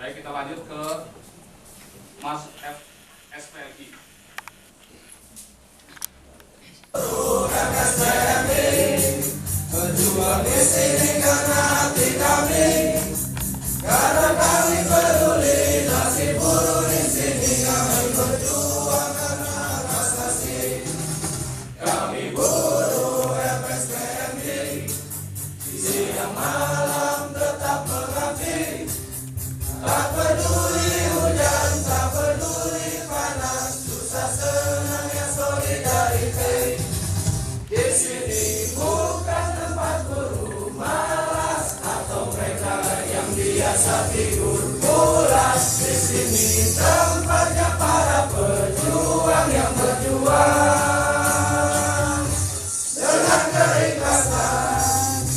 Baik, kita lanjut ke Mas F. SPLI. Berjuang di sini karena hati kami, karena kami peduli nasib buruh di sini. Kami berjuang karena hak asasi. Kami buruh FSPMD, siang malam tetap mengabdi. Tak peduli hujan, tak peduli panas, susah senangnya solidarity. Di sini bukan tempat buruh malas atau mereka yang biasa tidur pulas. Di sini tempatnya para pejuang yang berjuang dengan keikhlasan,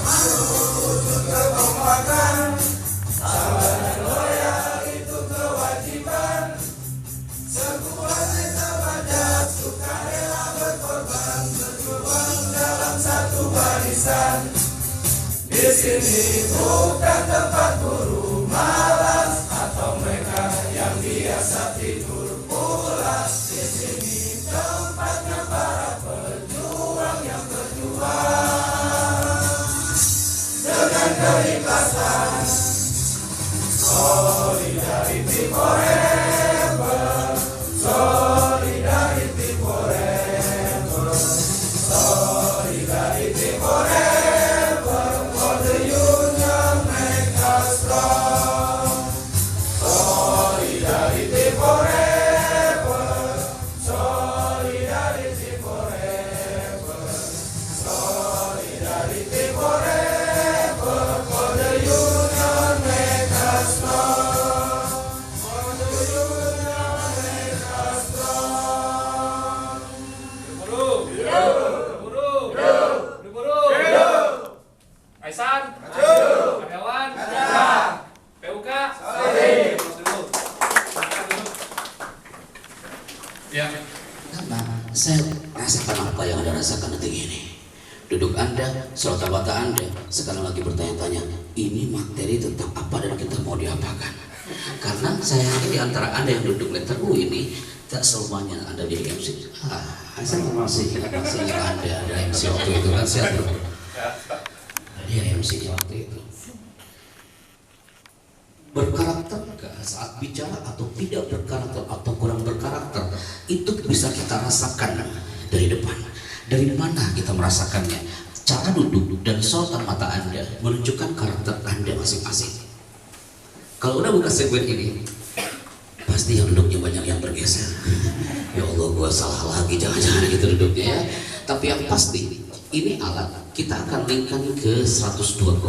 untuk kekompakan, sabar dan loyal itu kewajiban. Sekuat kita baca sukarela berkorban, berjuang dalam satu barisan. Di sini bukan tempat buruh malas atau mereka yang biasa tidur pulas. Di sini tempatnya para pejuang yang berjuang dengan keikhlasan. Solidarity forever, solidarity forever, solidarity forever, for the union make us strong. Solidarity forever, solidarity forever, solidarity forever, for the union make us strong. For the union make us strong. Buruh, buruh, buruh, Aisan, karyawan, PUK, ya. Karena saya rasakan apa yang Anda rasakan detik ini. Duduk Anda, serta mata Anda sekarang lagi bertanya-tanya, ini materi tentang apa dan kita mau diapakan. Karena saya yakin di antara Anda yang duduk letter U ini, tak semuanya Anda jadi MC. Saya masih ingat Anda ada MC waktu itu kan, saya dia MC di waktu itu. Berkarakter saat bicara atau tidak berkarakter atau kurang berkarakter itu bisa kita rasakan dari depan. Dari mana kita merasakannya? Cara duduk dan sorotan mata Anda menunjukkan karakter Anda masing-masing. Kalau udah buka segmen ini, pasti yang duduknya banyak yang bergeser. Ya Allah, gua salah lagi, jangan-jangan gitu duduknya ya. Tapi yang pasti ini alat kita akan linkkan ke 102,7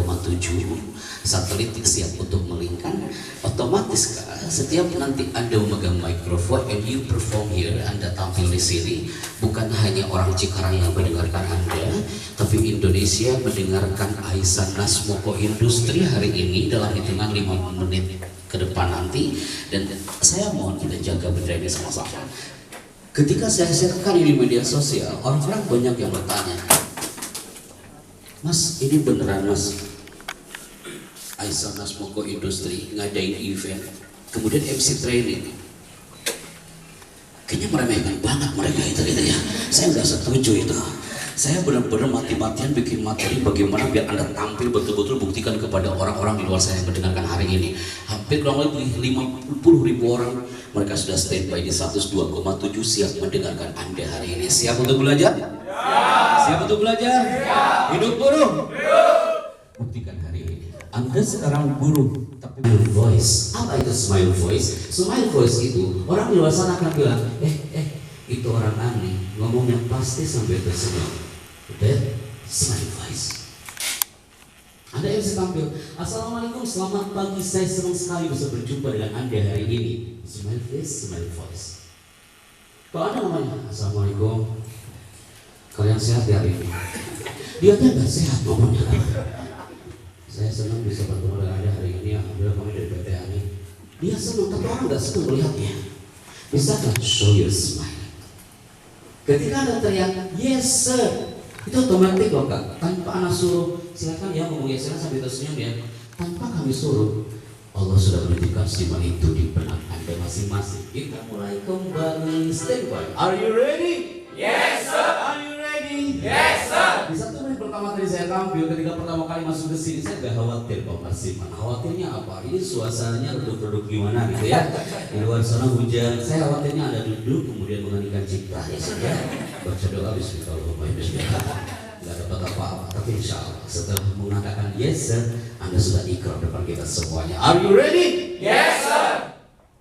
satelit siap untuk melingkan. Otomatis setiap nanti Anda memegang mikrofon and you perform here, Anda tampil di sini, bukan hanya orang Cikarang yang mendengarkan Anda, tapi Indonesia mendengarkan Aisan Nasmoko Industri hari ini dalam hitungan 5 menit ke depan nanti. Dan saya mohon kita jaga benda ini sama-sama. Ketika saya sharekan ini di media sosial, orang-orang banyak yang bertanya, Mas, ini beneran Mas Aisan Nasmoko Industri ngadain event, kemudian MC training? Kayaknya meremehkan banget mereka itu gitu ya. Saya nggak setuju itu. Saya benar-benar mati-matian bikin materi bagaimana biar Anda tampil betul-betul buktikan kepada orang-orang di luar sana yang mendengarkan hari ini. Hampir kurang lebih 50.000 orang mereka sudah standby di 102,7 siap mendengarkan Anda hari ini. Siap untuk belajar? Ya. Siap untuk belajar? Ya. Hidup buruh? Buktikan hari ini. Anda sekarang buruh, tapi smile voice. Apa itu smile voice? Smile voice itu orang di luar sana akan bilang, itu orang aneh, ngomongnya pasti sampai tersenyum. Udah, smile voice. Anda yang bisa tampil, Assalamualaikum, selamat pagi, saya senang sekali bisa berjumpa dengan Anda hari ini. Smile face, smile voice. Kalau Anda ngomongnya, Assalamualaikum, kalian sehat ya hari ini? Dia tuh nggak sehat ngomongnya. Saya senang bisa bertemu dengan Anda hari ini. Alhamdulillah kami dari PT Ani. Dia senang, tapi orang nggak senang melihatnya. Bisakah show your smile? Ketika Anda teriak, yes sir, itu otomatis loh Kak. Tanpa Anda suruh, silakan ya ngomong yes sir sambil tersenyum ya. Tanpa kami suruh, Allah sudah menunjukkan simbol itu di benak Anda masing-masing. Kita mulai kembali. Standby. Are you ready? Yes, sir. Are you ready? Yes, sir. Di 1 menit pertama tadi saya tampil, ketika pertama kali masuk ke sini saya gak khawatir Pak Marsiman. Khawatirnya apa? Ini suasananya reduk-reduk gimana gitu ya. Di luar sana hujan. Saya khawatirnya Anda duduk kemudian menghentikan cipta. Ya sudah. Baca doa bismillahirrahmanirrahim. Gak dapat apa-apa, tapi insya Allah setelah mengatakan yes sir, Anda sudah ikrar depan kita semuanya. Are you ready? Yes, sir.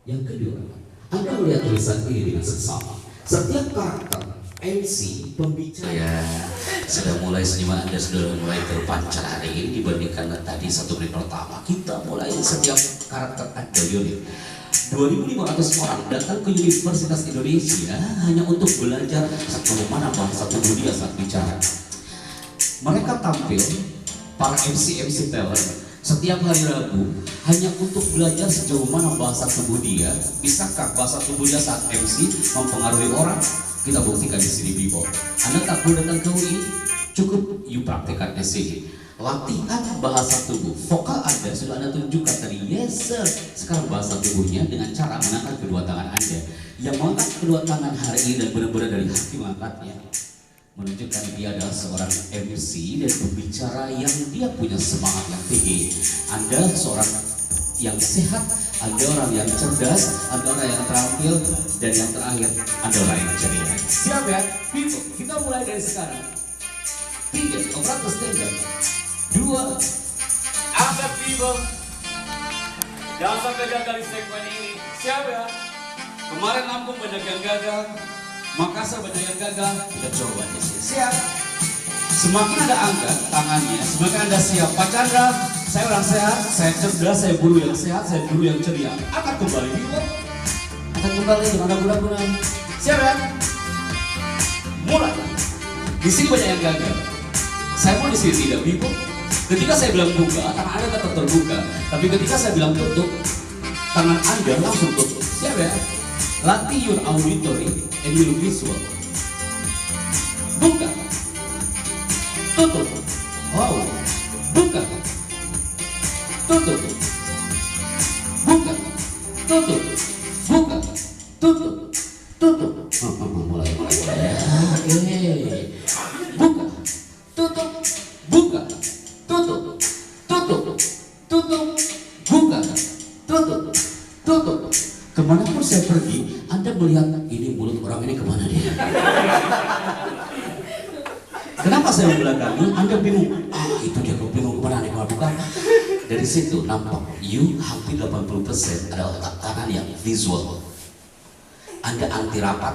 Yang kedua, Anda melihat tulisan ini dengan seksama. Setiap karakter MC pembicara sudah mulai senyuman Anda sudah mulai terpancar hari ini dibandingkan tadi 1 menit pertama. Kita mulai setiap karakter ada unit. 2.500 orang datang ke Universitas Indonesia hanya untuk belajar bagaimana bahasa tubuh dia saat bicara. Mereka tampil, para MC talent, setiap hari Rabu hanya untuk belajar sejauh mana bahasa tubuh dia. Bisakah bahasa tubuh dia saat MC mempengaruhi orang? Kita buktikan di sini, people. Anda tak perlu datang ke UI, cukup you praktekkan di sini. Latihan bahasa tubuh, vokal Anda sudah Anda tunjukkan tadi, yes sir. Sekarang bahasa tubuhnya dengan cara mengangkat kedua tangan Anda. Yang mengangkat kedua tangan hari ini dan benar-benar dari hati mengangkatnya, menunjukkan dia adalah seorang MC dan pembicara yang dia punya semangat yang tinggi. Anda seorang yang sehat, Anda orang yang cerdas, Anda orang yang terampil, dan yang terakhir Anda orang yang ceria. Siap ya? People, kita mulai dari sekarang. 3, operator standby. 2, Anda people, jangan sampai gagal di segmen ini. Siap ya? Kemarin Lampung banyak yang gagal, Makassar banyak yang gagal. kita coba di sini. Siap. Semakin Anda angkat tangannya, semakin Anda siap. Pak Chandra, saya orang sehat, saya cerdas, saya guru yang sehat, saya guru yang ceria. Angkat kembali, people. Akan kembali dengan guna-guna. Siap ya? Mulai. Di sini banyak yang gagal. Saya mau di sini tidak, people. Ketika saya bilang buka, tangan Anda tetap terbuka. Tapi ketika saya bilang tutup, tangan Anda langsung tutup. Siap ya? Latih your auditory and your visual. Buka. Tutup. Wow. Buka. Tutup. Buka. Tutup. Buka. Tutup. Tutup. Mulai. Buka. Tutup. Buka. Tutup. Tutup. Tutup. Buka. Tutup. Tutup. Kemanapun saya pergi, Anda melihat ini mulut orang ini kemana dia? Kenapa saya membelakangi? Anda bingung. Itu dia bingung kemana nih kalau bukan? Dari situ nampak you hampir 80% adalah otak kanan yang visual. Anda anti rapat.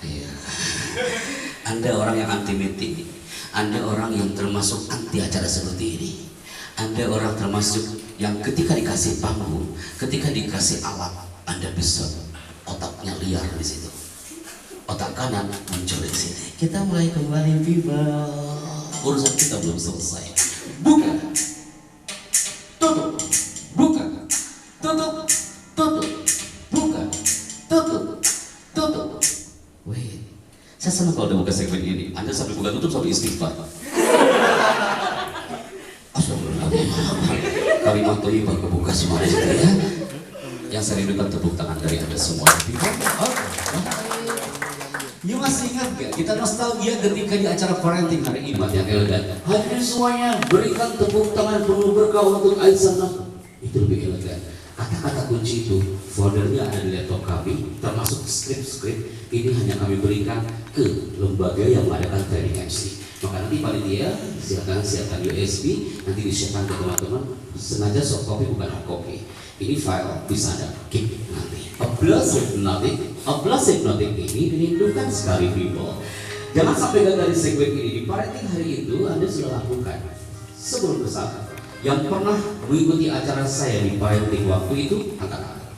Iya. Anda orang yang anti meeting. Anda orang yang termasuk anti acara seperti ini. Anda orang termasuk yang ketika dikasih panggung, ketika dikasih alat, Anda bisa otaknya liar di situ. Otak kanan muncul di sini. Kita mulai kembali, people. Urusan kita belum selesai. Buka, tutup, buka, tutup, tutup, buka, tutup, tutup. Wait, saya senang kalau udah buka segmen ini. Anda sambil buka tutup sambil istighfar. Kalimat toibah kebuka semua di situ ya. Yang saya rindukan tepuk tangan dari Anda semua. You masih ingat gak? Kita nostalgia ketika di acara parenting hari ini yang elegan. Hadirin semuanya berikan tepuk tangan penuh berkah untuk Aisyah. Itu lebih elegan. Kata-kata kunci itu foldernya ada di laptop kami, termasuk skrip-skrip. Ini hanya kami berikan ke lembaga yang mengadakan training MC. Maka nanti panitia siapkan USB, nanti disiapkan ke teman-teman. Sengaja soft copy bukan hard copy. Ini file bisa Anda keep nanti. A plus hypnotic ini dirindukan sekali, people. Jangan sampai gagal di segmen ini. Di parenting hari itu Anda sudah lakukan sebelum ke sana. Yang pernah mengikuti acara saya di parenting waktu itu, angkat tangan.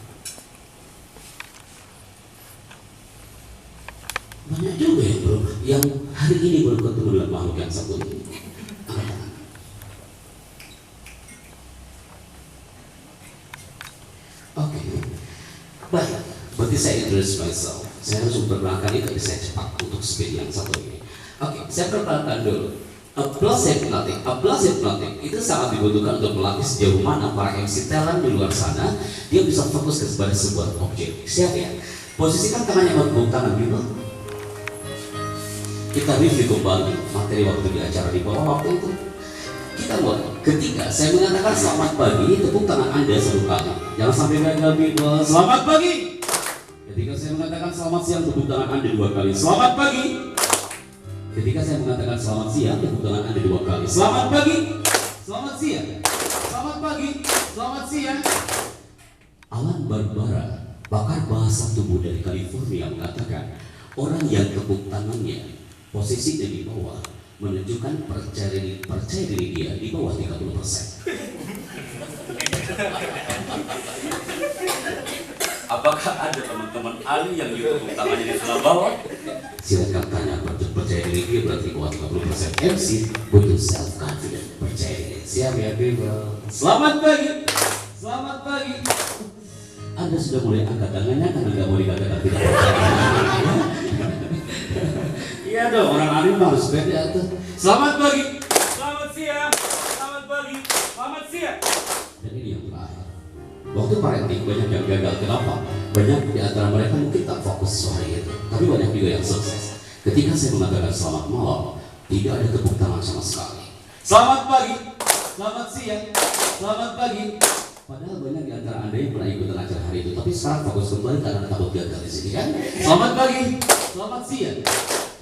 Banyak juga ya bro, yang hari ini baru ketemu dengan makhluk yang satu ini. Angkat tangan. Oke, baik. Berarti saya introduce myself. Saya harus memperkenalkan ini, tapi saya cepat untuk speed yang satu ini. Oke, saya perkenalkan dulu. Applause hypnotic itu sangat dibutuhkan untuk melatih sejauh mana para MC talent di luar sana dia bisa fokus kepada sebuah objek. Siap ya? Posisikan tangannya bertepuk tangan dulu. Kita review kembali materi waktu di acara di bawah waktu itu. Kita mulai. Ketika saya mengatakan selamat pagi, tepuk tangan Anda 1 kali. Jangan sampai gagal beat. Selamat pagi. Ketika saya mengatakan selamat siang, tepuk tangan Anda 2 kali. Selamat pagi. Ketika saya mengatakan selamat siang, tepuk tangan Anda 2 kali. Selamat pagi. Selamat siang. Selamat pagi. Selamat siang. Alan Barbara, pakar bahasa tubuh dari California, mengatakan orang yang tepuk tangannya posisi di bawah menunjukkan percaya diri dia di bawah 30%. Apakah ada teman-teman Ali yang tepuk tangannya di sebelah bawah? Silakan tanya, percaya diri dia berarti bawah 30%. MC butuh self confident, percaya diri. Siap ya people. Selamat pagi. Selamat pagi. Anda sudah mulai angkat tangannya karena nggak mau dikatakan tidak percaya. Iya dong, orang alim harus beda tuh. Selamat pagi. Selamat siang. Selamat pagi. Selamat siang. Dan ini yang terakhir. Waktu parenting banyak yang gagal. Kenapa? Banyak di antara mereka mungkin tak fokus sore itu, tapi banyak juga yang sukses. Ketika saya mengatakan selamat malam, tidak ada tepuk tangan sama sekali. Selamat pagi, selamat siang, selamat pagi. Padahal banyak di antara Anda yang pernah ikutan acara hari itu, tapi sekarang fokus kembali karena takut gagal di sini kan? Selamat pagi, selamat siang.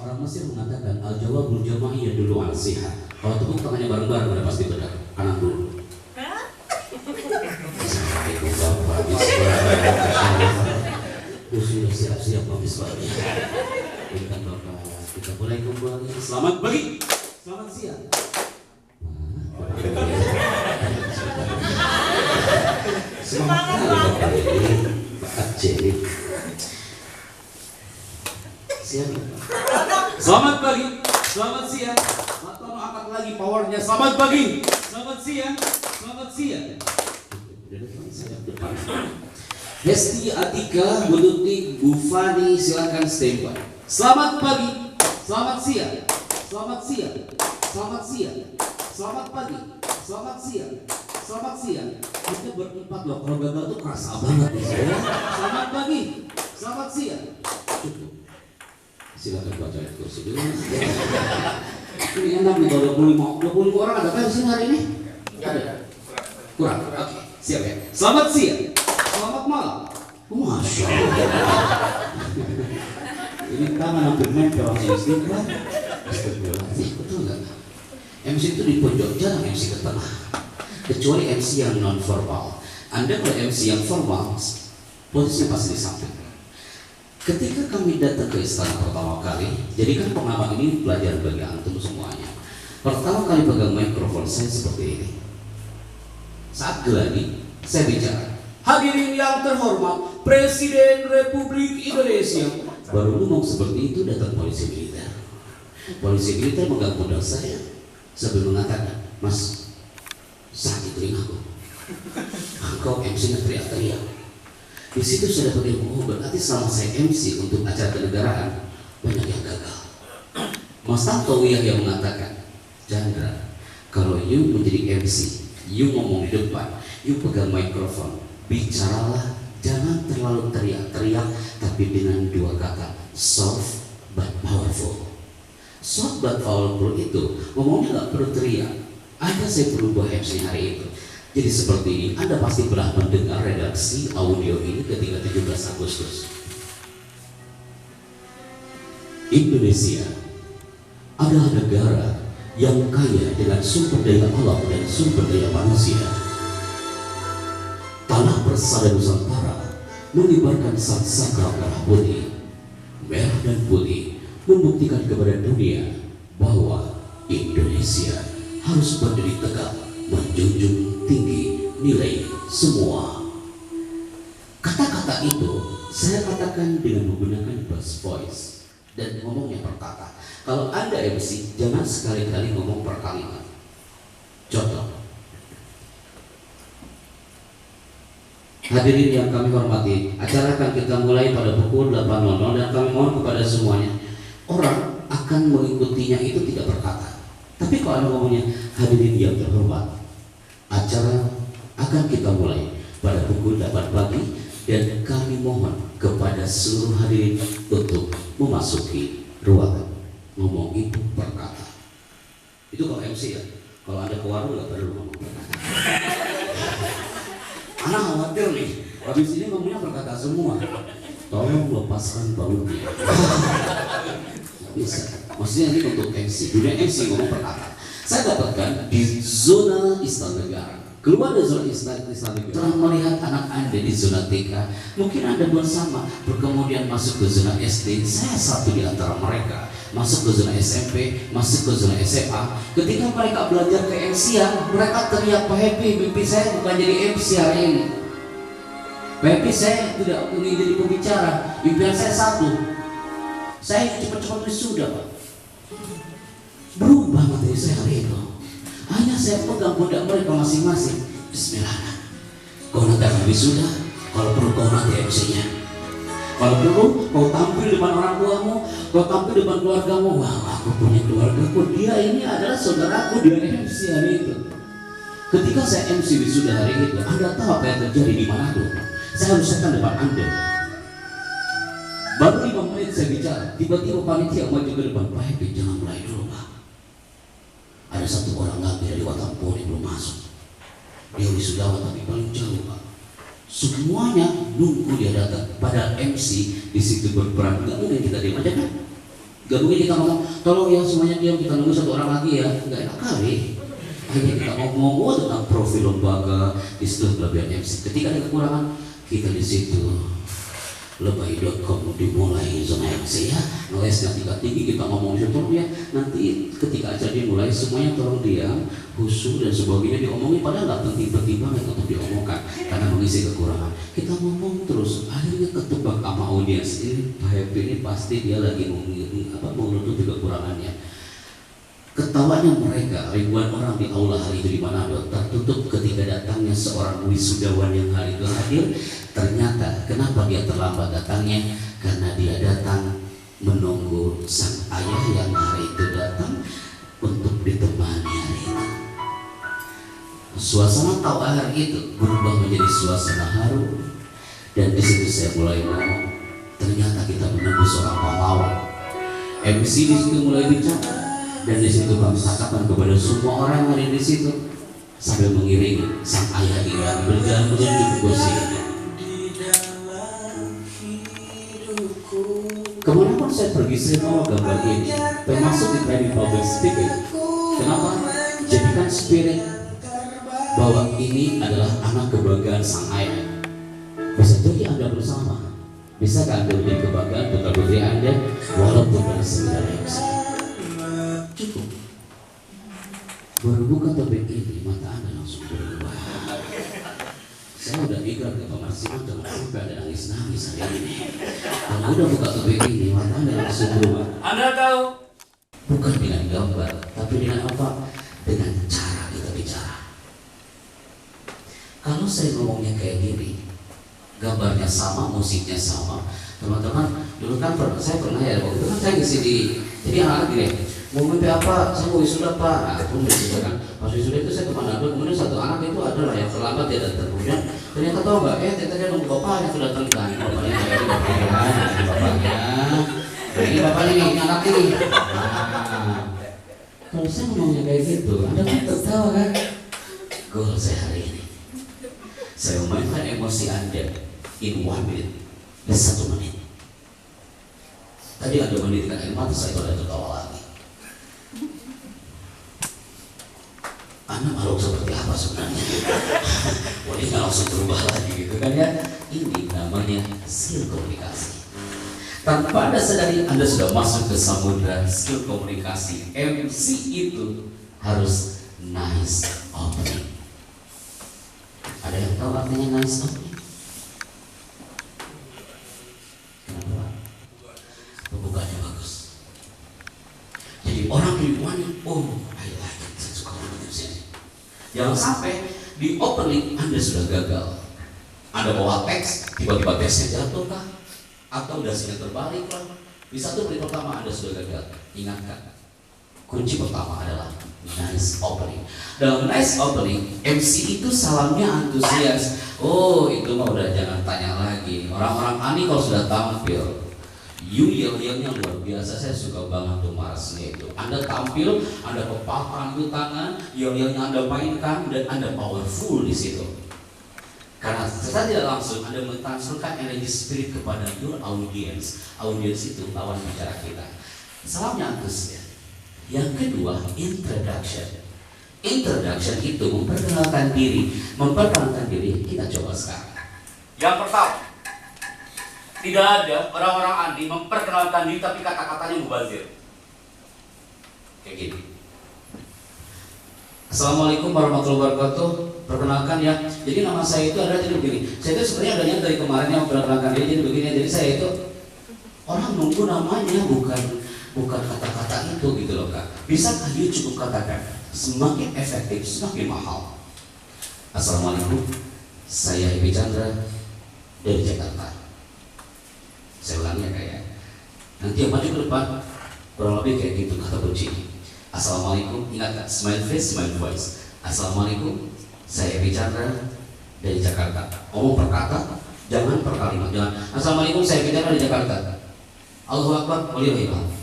Orang Mesir mengatakan al-jawabul jama'iyya dulu al-sihat. Kalau tepuk tangannya bareng-bareng udah pasti benar. Kanan dulu. Sudah siap-siap habis balik. Berikan Bapak, kita mulai kembali. Selamat pagi, selamat siang. Semangat kali Bapak ini, Pak Aceh. Siap. Selamat pagi, selamat siang. Matono angkat lagi powernya. Selamat pagi, selamat siang, selamat siang. Hesti, Atika, Bututi, Bufani, silakan standby. Selamat pagi, selamat siang, selamat siang, selamat siang, selamat pagi, selamat siang, selamat siang. Kita berempat loh, kalau gagal tuh kerasa banget. Selamat pagi, selamat siang. Cukup. Silakan baca ayat kursi dulu. Ini enak nih kalau 25 orang ada apa di sini hari ini? Ada. Kurang. Oke, siap ya. Selamat siang. Selamat malam. Masya Allah. Ini tangan hampir nempel sama istighfar. Astagfirullahaladzim, betul nggak? MC itu di pojok, jarang MC ke tengah. Kecuali MC yang non formal. Anda kalau MC yang formal, posisinya pasti di samping. Ketika kami datang ke istana pertama kali, jadi kan pengamat ini pelajaran bagi antum semuanya. Pertama kali pegang mikrofon saya seperti ini. Saat geladi, saya bicara. Hadirin yang terhormat, Presiden Republik Indonesia. Baru ngomong seperti itu datang polisi militer. Polisi militer megang pundak saya sambil mengatakan, Mas, sakit telingaku. Engkau MC-nya teriak-teriak. Di situ saya dapat ilmu, berarti selama saya MC untuk acara kenegaraan banyak yang gagal. Mas Tantowi yang mengatakan, Chandra, kalau you menjadi MC, you ngomong di depan, you pegang mikrofon, bicaralah, jangan terlalu teriak-teriak, tapi dengan 2 kata, soft but powerful. Soft but powerful itu ngomongnya nggak perlu teriak. Ada saya berubah MC hari itu. Jadi seperti ini, Anda pasti pernah mendengar redaksi audio ini ketika 17 Agustus. Indonesia adalah negara yang kaya dengan sumber daya alam dan sumber daya manusia. Tanah persada Nusantara mengibarkan saka merah putih. Merah dan putih membuktikan kepada dunia bahwa Indonesia harus berdiri tegak, menjunjung tinggi nilai semua. Kata-kata itu saya katakan dengan menggunakan bass voice dan ngomongnya per kata. Kalau Anda MC, jangan sekali-kali ngomong per kalimat. Contoh, hadirin yang kami hormati, acara akan kita mulai pada pukul 8.00 dan kami mohon kepada semuanya, orang akan mengikutinya itu tidak berkata. Tapi kalau Anda ngomongnya hadirin yang terhormat, acara akan kita mulai pada pukul 8 pagi dan kami mohon kepada seluruh hadirin untuk memasuki ruangan. Ngomong itu berkata. Itu kalau MC ya. Kalau Anda ke warung nggak perlu ngomong berkata. Anak khawatir nih, habis ini ngomongnya berkata semua. Tolong lepaskan bautnya. Bisa. Maksudnya ini untuk MC. Dunia MC ngomong berkata. Saya dapatkan di zona Istana Negara. Keluar dari zona Istana Negara, telah melihat anak Anda di zona TK. Mungkin Anda pun sama. Kemudian masuk ke zona SD. Saya satu di antara mereka. Masuk ke zona SMP, masuk ke zona SMA. Ketika mereka belajar ke MC-an, mereka teriak, Pak Happy, mimpi saya bukan jadi MC hari ini. Pak Happy, saya tidak ingin jadi pembicara. Impian saya satu. Saya cepat-cepat wisuda, Pak. Berubah materi saya hari itu. Hanya saya pegang pundak mereka masing-masing. Bismillah. Kau nanti akan wisuda, kalau perlu kau nanti MC-nya. Kalau perlu kau tampil depan orang tuamu, kau tampil depan keluargamu. Wah, aku punya keluargaku. Dia ini adalah saudaraku, dia MC hari itu. Ketika saya MC wisuda hari itu, Anda tahu apa yang terjadi di Manado? Saya harus datang depan Anda. Baru 5 menit saya bicara, tiba-tiba panitia maju ke depan. Pak Happy, jangan mulai dulu, Pak. Ada satu orang lagi dari Watampone belum masuk. Dia wisudawan tapi paling jauh, Pak. Semuanya nunggu dia datang. Padahal MC di situ berperan. Gak mungkin kita diam aja kan? Gak mungkin kita ngomong, tolong ya semuanya diam, kita nunggu satu orang lagi ya. Gak enak kali. Akhirnya kita ngomong tentang profil lembaga. Di situ kelebihan MC. Ketika ada kekurangan, kita di situ lebay.com dimulai zona MC ya. Ngelesnya tingkat tinggi, kita ngomong di situ ya. Nanti ketika acara dimulai semuanya tolong diam, khusyuk dan sebagainya diomongin. Padahal nggak penting-penting banget untuk diomongkan karena mengisi kekurangan. Kita ngomong terus, akhirnya ketebak sama audiens ini. Pak Happy ini pasti dia lagi menutupi kekurangannya. Ketawanya mereka, ribuan orang di aula hari itu di Manado tertutup ketika datangnya seorang wisudawan yang hari itu hadir. Ternyata kenapa dia terlambat datangnya? Karena dia datang menunggu sang ayah yang hari itu datang untuk ditemani hari itu. Suasana tawa hari itu berubah menjadi suasana haru. Dan di situ saya mulai ngomong, ternyata kita menunggu seorang pahlawan. MC di situ mulai bicara. Dan di situ kami katakan kepada semua orang yang ada di situ sambil mengiringi sang ayah Iran berjalan menuju ke kursi. Kemanapun saya pergi, saya bawa gambar ini, termasuk di training public speaking. Kenapa? Jadikan spirit bahwa ini adalah anak kebanggaan sang ayah. Bisa jadi Anda bersama. Bisakah Anda menjadi kebanggaan putra putri Anda walaupun dari sekedar MC? Cukup. Baru buka topik ini, mata Anda langsung berubah. Saya udah ikrar ke Pak Marsiman, jangan sampai ada nangis-nangis hari ini. Kalau udah buka topik ini, mata Anda langsung berubah. Anda tahu? Bukan dengan gambar, tapi dengan apa? Dengan cara kita bicara. Kalau saya ngomongnya kayak gini, gambarnya sama, musiknya sama. Teman-teman, dulu kan saya pernah ya, waktu itu kan saya ngisi di, jadi anak-anak gini, mau mimpi apa? Saya mau wisuda, Pak. Nah, aku wisuda kan. Pas wisuda itu saya ke Manado, kemudian satu anak itu adalah yang terlambat dia datang. Kemudian ternyata tahu nggak? Ternyata dia nunggu bapaknya sudah datang kan. Bapaknya ini bapaknya. Ini bapaknya nih, ini anak ini. Nah, kalau saya ngomongnya kayak gitu, Anda kan tertawa kan? Goal saya hari ini, saya memainkan emosi Anda in 1 minute, dan 1 menit. Tadi ada menitikan air mata, saya sudah tertawa lagi. Anda makhluk seperti apa sebenarnya? Wanita langsung berubah lagi gitu kan ya. Ini namanya skill komunikasi. Tanpa Anda sadari, Anda sudah masuk ke samudra skill komunikasi. MC itu harus nice opening. Ada yang tahu artinya nice opening? Kenapa? Pembukaannya bagus. Jadi orang ribuan, oh, I like it, saya suka banget di sini. Jangan sampai di opening Anda sudah gagal. Anda bawa teks, tiba-tiba teksnya jatuh kah? Atau dasinya terbalik lah. Di 1 menit pertama Anda sudah gagal. Ingatkan, Kunci pertama adalah nice opening. Dalam nice opening, MC itu salamnya antusias. Oh, itu mah udah jangan tanya lagi. Orang-orang Ani kalau sudah tampil, you yel-yelnya luar biasa. Saya suka banget tuh Marsnya itu. Anda tampil, Anda kepalkan ke tangan, yel-yelnya Anda mainkan, dan Anda powerful di situ. Karena secara tidak langsung Anda mentransferkan energi spirit kepada your audience. Audience itu lawan bicara kita. Salamnya antusias. Yang kedua, introduction. Introduction itu memperkenalkan diri. Memperkenalkan diri, kita coba sekarang. Yang pertama, tidak ada orang-orang Andi memperkenalkan diri tapi kata-katanya mubazir. Kayak gini. Assalamualaikum warahmatullahi wabarakatuh. Perkenalkan ya. Jadi nama saya itu adalah jadi begini. Saya itu sebenarnya adanya dari kemarin yang memperkenalkan diri jadi begini. Jadi saya itu orang nunggu namanya bukan kata-kata itu gitu loh Kak. Bisakah you cukup katakan? Semakin efektif, semakin mahal. Assalamualaikum, saya Happy Chandra dari Jakarta. Saya ulangi ya Kak ya. Nanti yang maju ke depan kurang lebih kayak gitu kata kunci. Assalamualaikum, ingat Kak, smile face, smile voice. Assalamualaikum, saya Happy Chandra dari Jakarta. Ngomong per kata, jangan per kalimat. Jangan. Assalamualaikum, saya Happy Chandra dari Jakarta. Allahu Akbar, waliyahillah.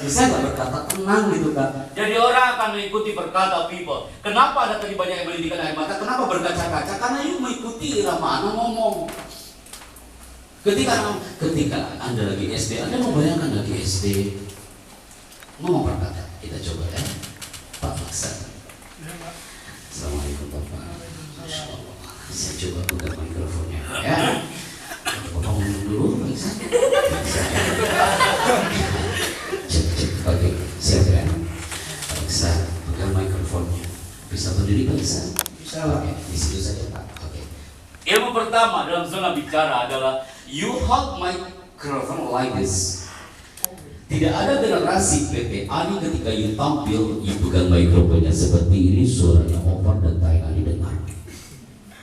Bisa nggak berkata tenang gitu Kak? Jadi orang akan mengikuti berkata people. Kenapa ada tadi banyak yang melindihkan air mata? Kenapa berkaca-kaca? Karena you mengikuti irama Anda ngomong. Ketika Anda lagi SD, Anda membayangkan lagi SD ngomong berkata. Kita coba ya, Pak Maksa. Assalamualaikum Bapak. Masya Allah. Saya coba buka mikrofonnya ya. Bapak ngomong dulu Pak Maksa. Oke, siap ya. Bisa pegang mikrofonnya. Bisa berdiri Pak Bisa? Bisa. Oke, di situ saja Pak. Oke. Ilmu pertama dalam zona bicara adalah you hold microphone like this. Tidak ada generasi PT Ani ketika you tampil, you pegang mikrofonnya seperti ini, suaranya open dan tayangan didengar.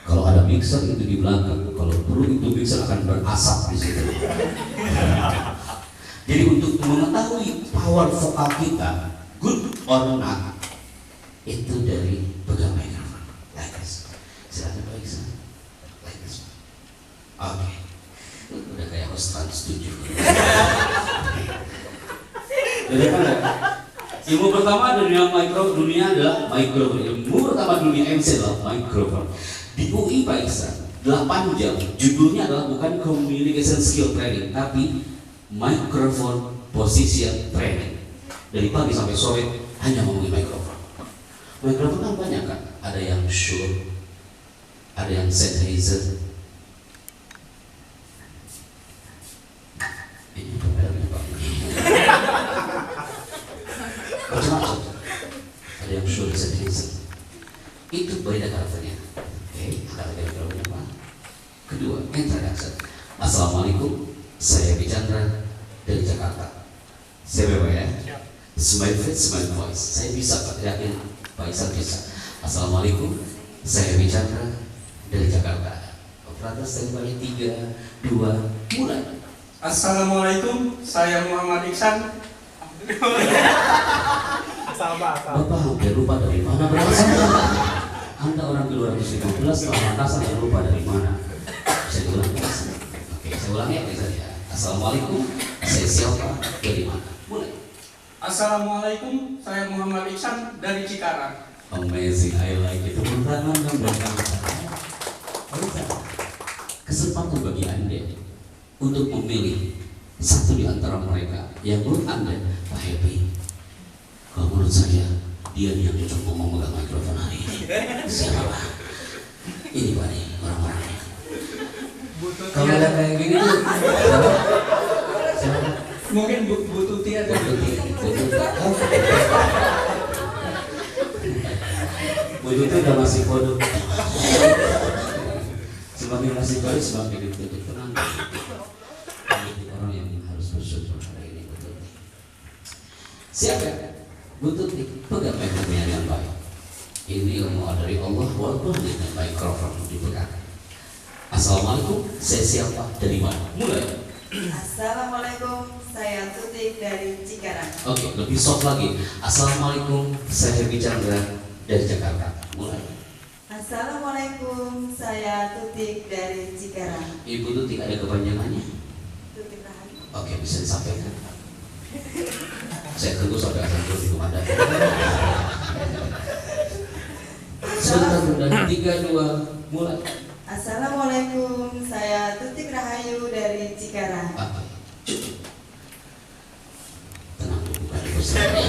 Kalau ada mixer itu di belakang, kalau perlu itu mixer akan berasap di situ. Jadi untuk mengetahui power vokal kita, good or not, itu dari pegang mikrofon. Like this. Silakan Pak Iksan. Like this. Oke. Udah kayak host Trans 7. Jadi kan ilmu pertama dunia adalah mikrofon. Ilmu pertama dunia MC adalah mikrofon. Di UI Pak Iksan 8 jam. Judulnya adalah bukan communication skill training, tapi microphone position training. Dari pagi sampai sore hanya ngomongin mikrofon. Mikrofon kan banyak kan. Ada yang Shure, ada yang Sennheiser. Ini pembeliannya Pak. Macam-macam. Ada yang Shure, Sennheiser. Itu beda karakternya. Oke, ada mikrofonnya Pak. Kedua, introduction. Assalamualaikum. Saya Happy Chandra dari Jakarta. Saya Bapak ya. Smile face, smile voice. Saya bisa Pak, yakin Pak Iksan bisa. Assalamualaikum, saya Happy Chandra dari Jakarta. Operator standby 3, 2, mulai. Assalamualaikum, saya Muhammad Iksan. Bapak hampir lupa dari mana berasal. Anda orang ke 215 tahun atas saya lupa dari mana. Saya ulang ya. Oke, saya ulang ya saja. Assalamualaikum, saya siapa, dari mana? Mulai. Assalamualaikum, saya Muhammad Iksan dari Cikarang. Amazing, I like it. Tepuk tangan dan belakang. Kesempatan bagi Anda untuk memilih satu di antara mereka yang menurut Anda Pak Happy. Kalau menurut saya dia yang cocok ngomong megang mikrofon hari ini. Siapa Pak? Ini Pak nih orang-orangnya. Kalau ada kayak gini tuh, siapa? Mungkin Bu Tuti ada. Bu Tuti udah masih kode. Semakin masih kode semakin ditutup tenang. Ini orang yang harus bersyukur hari ini Bu Tuti. Siapa? Bu Tuti pegang mikrofonnya dengan baik. Ini ilmu dari Allah walaupun dengan mikrofon dipegang. Assalamualaikum, saya siapa, dari mana? Mulai. Assalamualaikum, saya Tutik dari Cikarang. Oke, lebih soft lagi. Assalamualaikum, saya Herbi Chandra dari Jakarta. Mulai. Assalamualaikum, saya Tutik dari Cikarang. Ibu Tutik ada kepanjangannya? Tutik Rahayu. Oke, bisa disampaikan. Saya tunggu sampai akan di komandan. Sebentar, Bunda. 3, 2, mulai. Assalamualaikum, saya Tutik Rahayu dari Cikarang. Oke, cukup. Tenang, bukan bersama.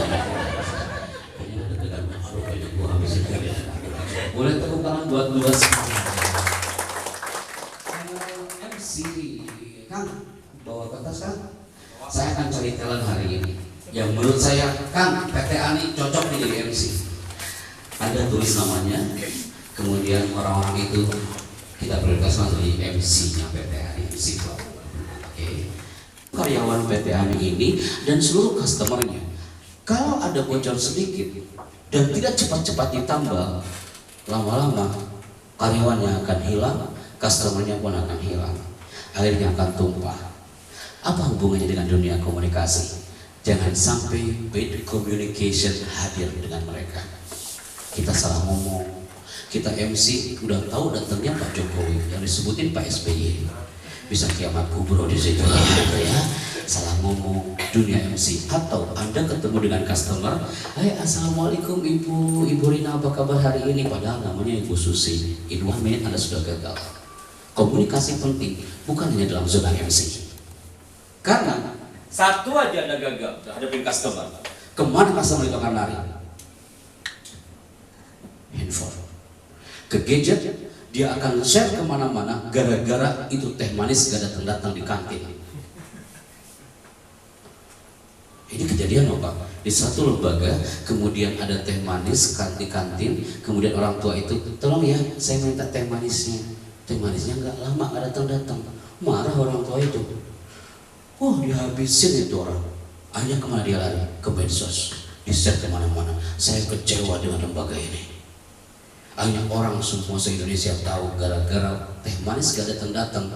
Kayaknya ada tegang. Aduh, kayaknya gua habisin kalian. Boleh tepuk tangan buat dua semuanya. MC Kang, bawa ke atas Kang. Saya akan cari talent hari ini. Yang menurut saya, Kang, PT Ani cocok nih jadi MC. Ada tulis namanya, kemudian orang-orang itu kita prioritaskan jadi MC-nya PT Ani. Oke. Karyawan PT Ani ini dan seluruh customernya, kalau ada bocor sedikit dan tidak cepat-cepat ditambal, lama-lama karyawannya akan hilang, customernya pun akan hilang, akhirnya akan tumpah. Apa hubungannya dengan dunia komunikasi? Jangan sampai bad communication hadir dengan mereka. Kita salah ngomong, kita MC udah tahu datangnya Pak Jokowi yang disebutin Pak SBY, bisa kiamat kubur di situ ya. Salah ngomong dunia MC. Atau Anda ketemu dengan customer, hai assalamualaikum ibu Rina, apa kabar hari ini, padahal namanya Ibu Susi. In 1 minute Anda sudah gagal. Komunikasi penting, bukan hanya dalam zona MC. Karena Satu aja Anda gagal hadapin customer. kemana customer itu akan lari? Handphone, ke gadget, dia akan share kemana-mana gara-gara itu teh manis gak datang-datang di kantin. Ini kejadian loh Pak, di satu lembaga kemudian ada teh manis di kantin, kemudian orang tua itu, tolong ya saya minta teh manisnya nggak lama nggak datang-datang. Marah orang tua itu, wah dihabisin itu orang. Akhirnya kemana dia lari? Ke medsos, di-share kemana-mana. Saya kecewa dengan lembaga ini. Akhirnya orang semua se-Indonesia tahu gara-gara teh manis gak datang-datang,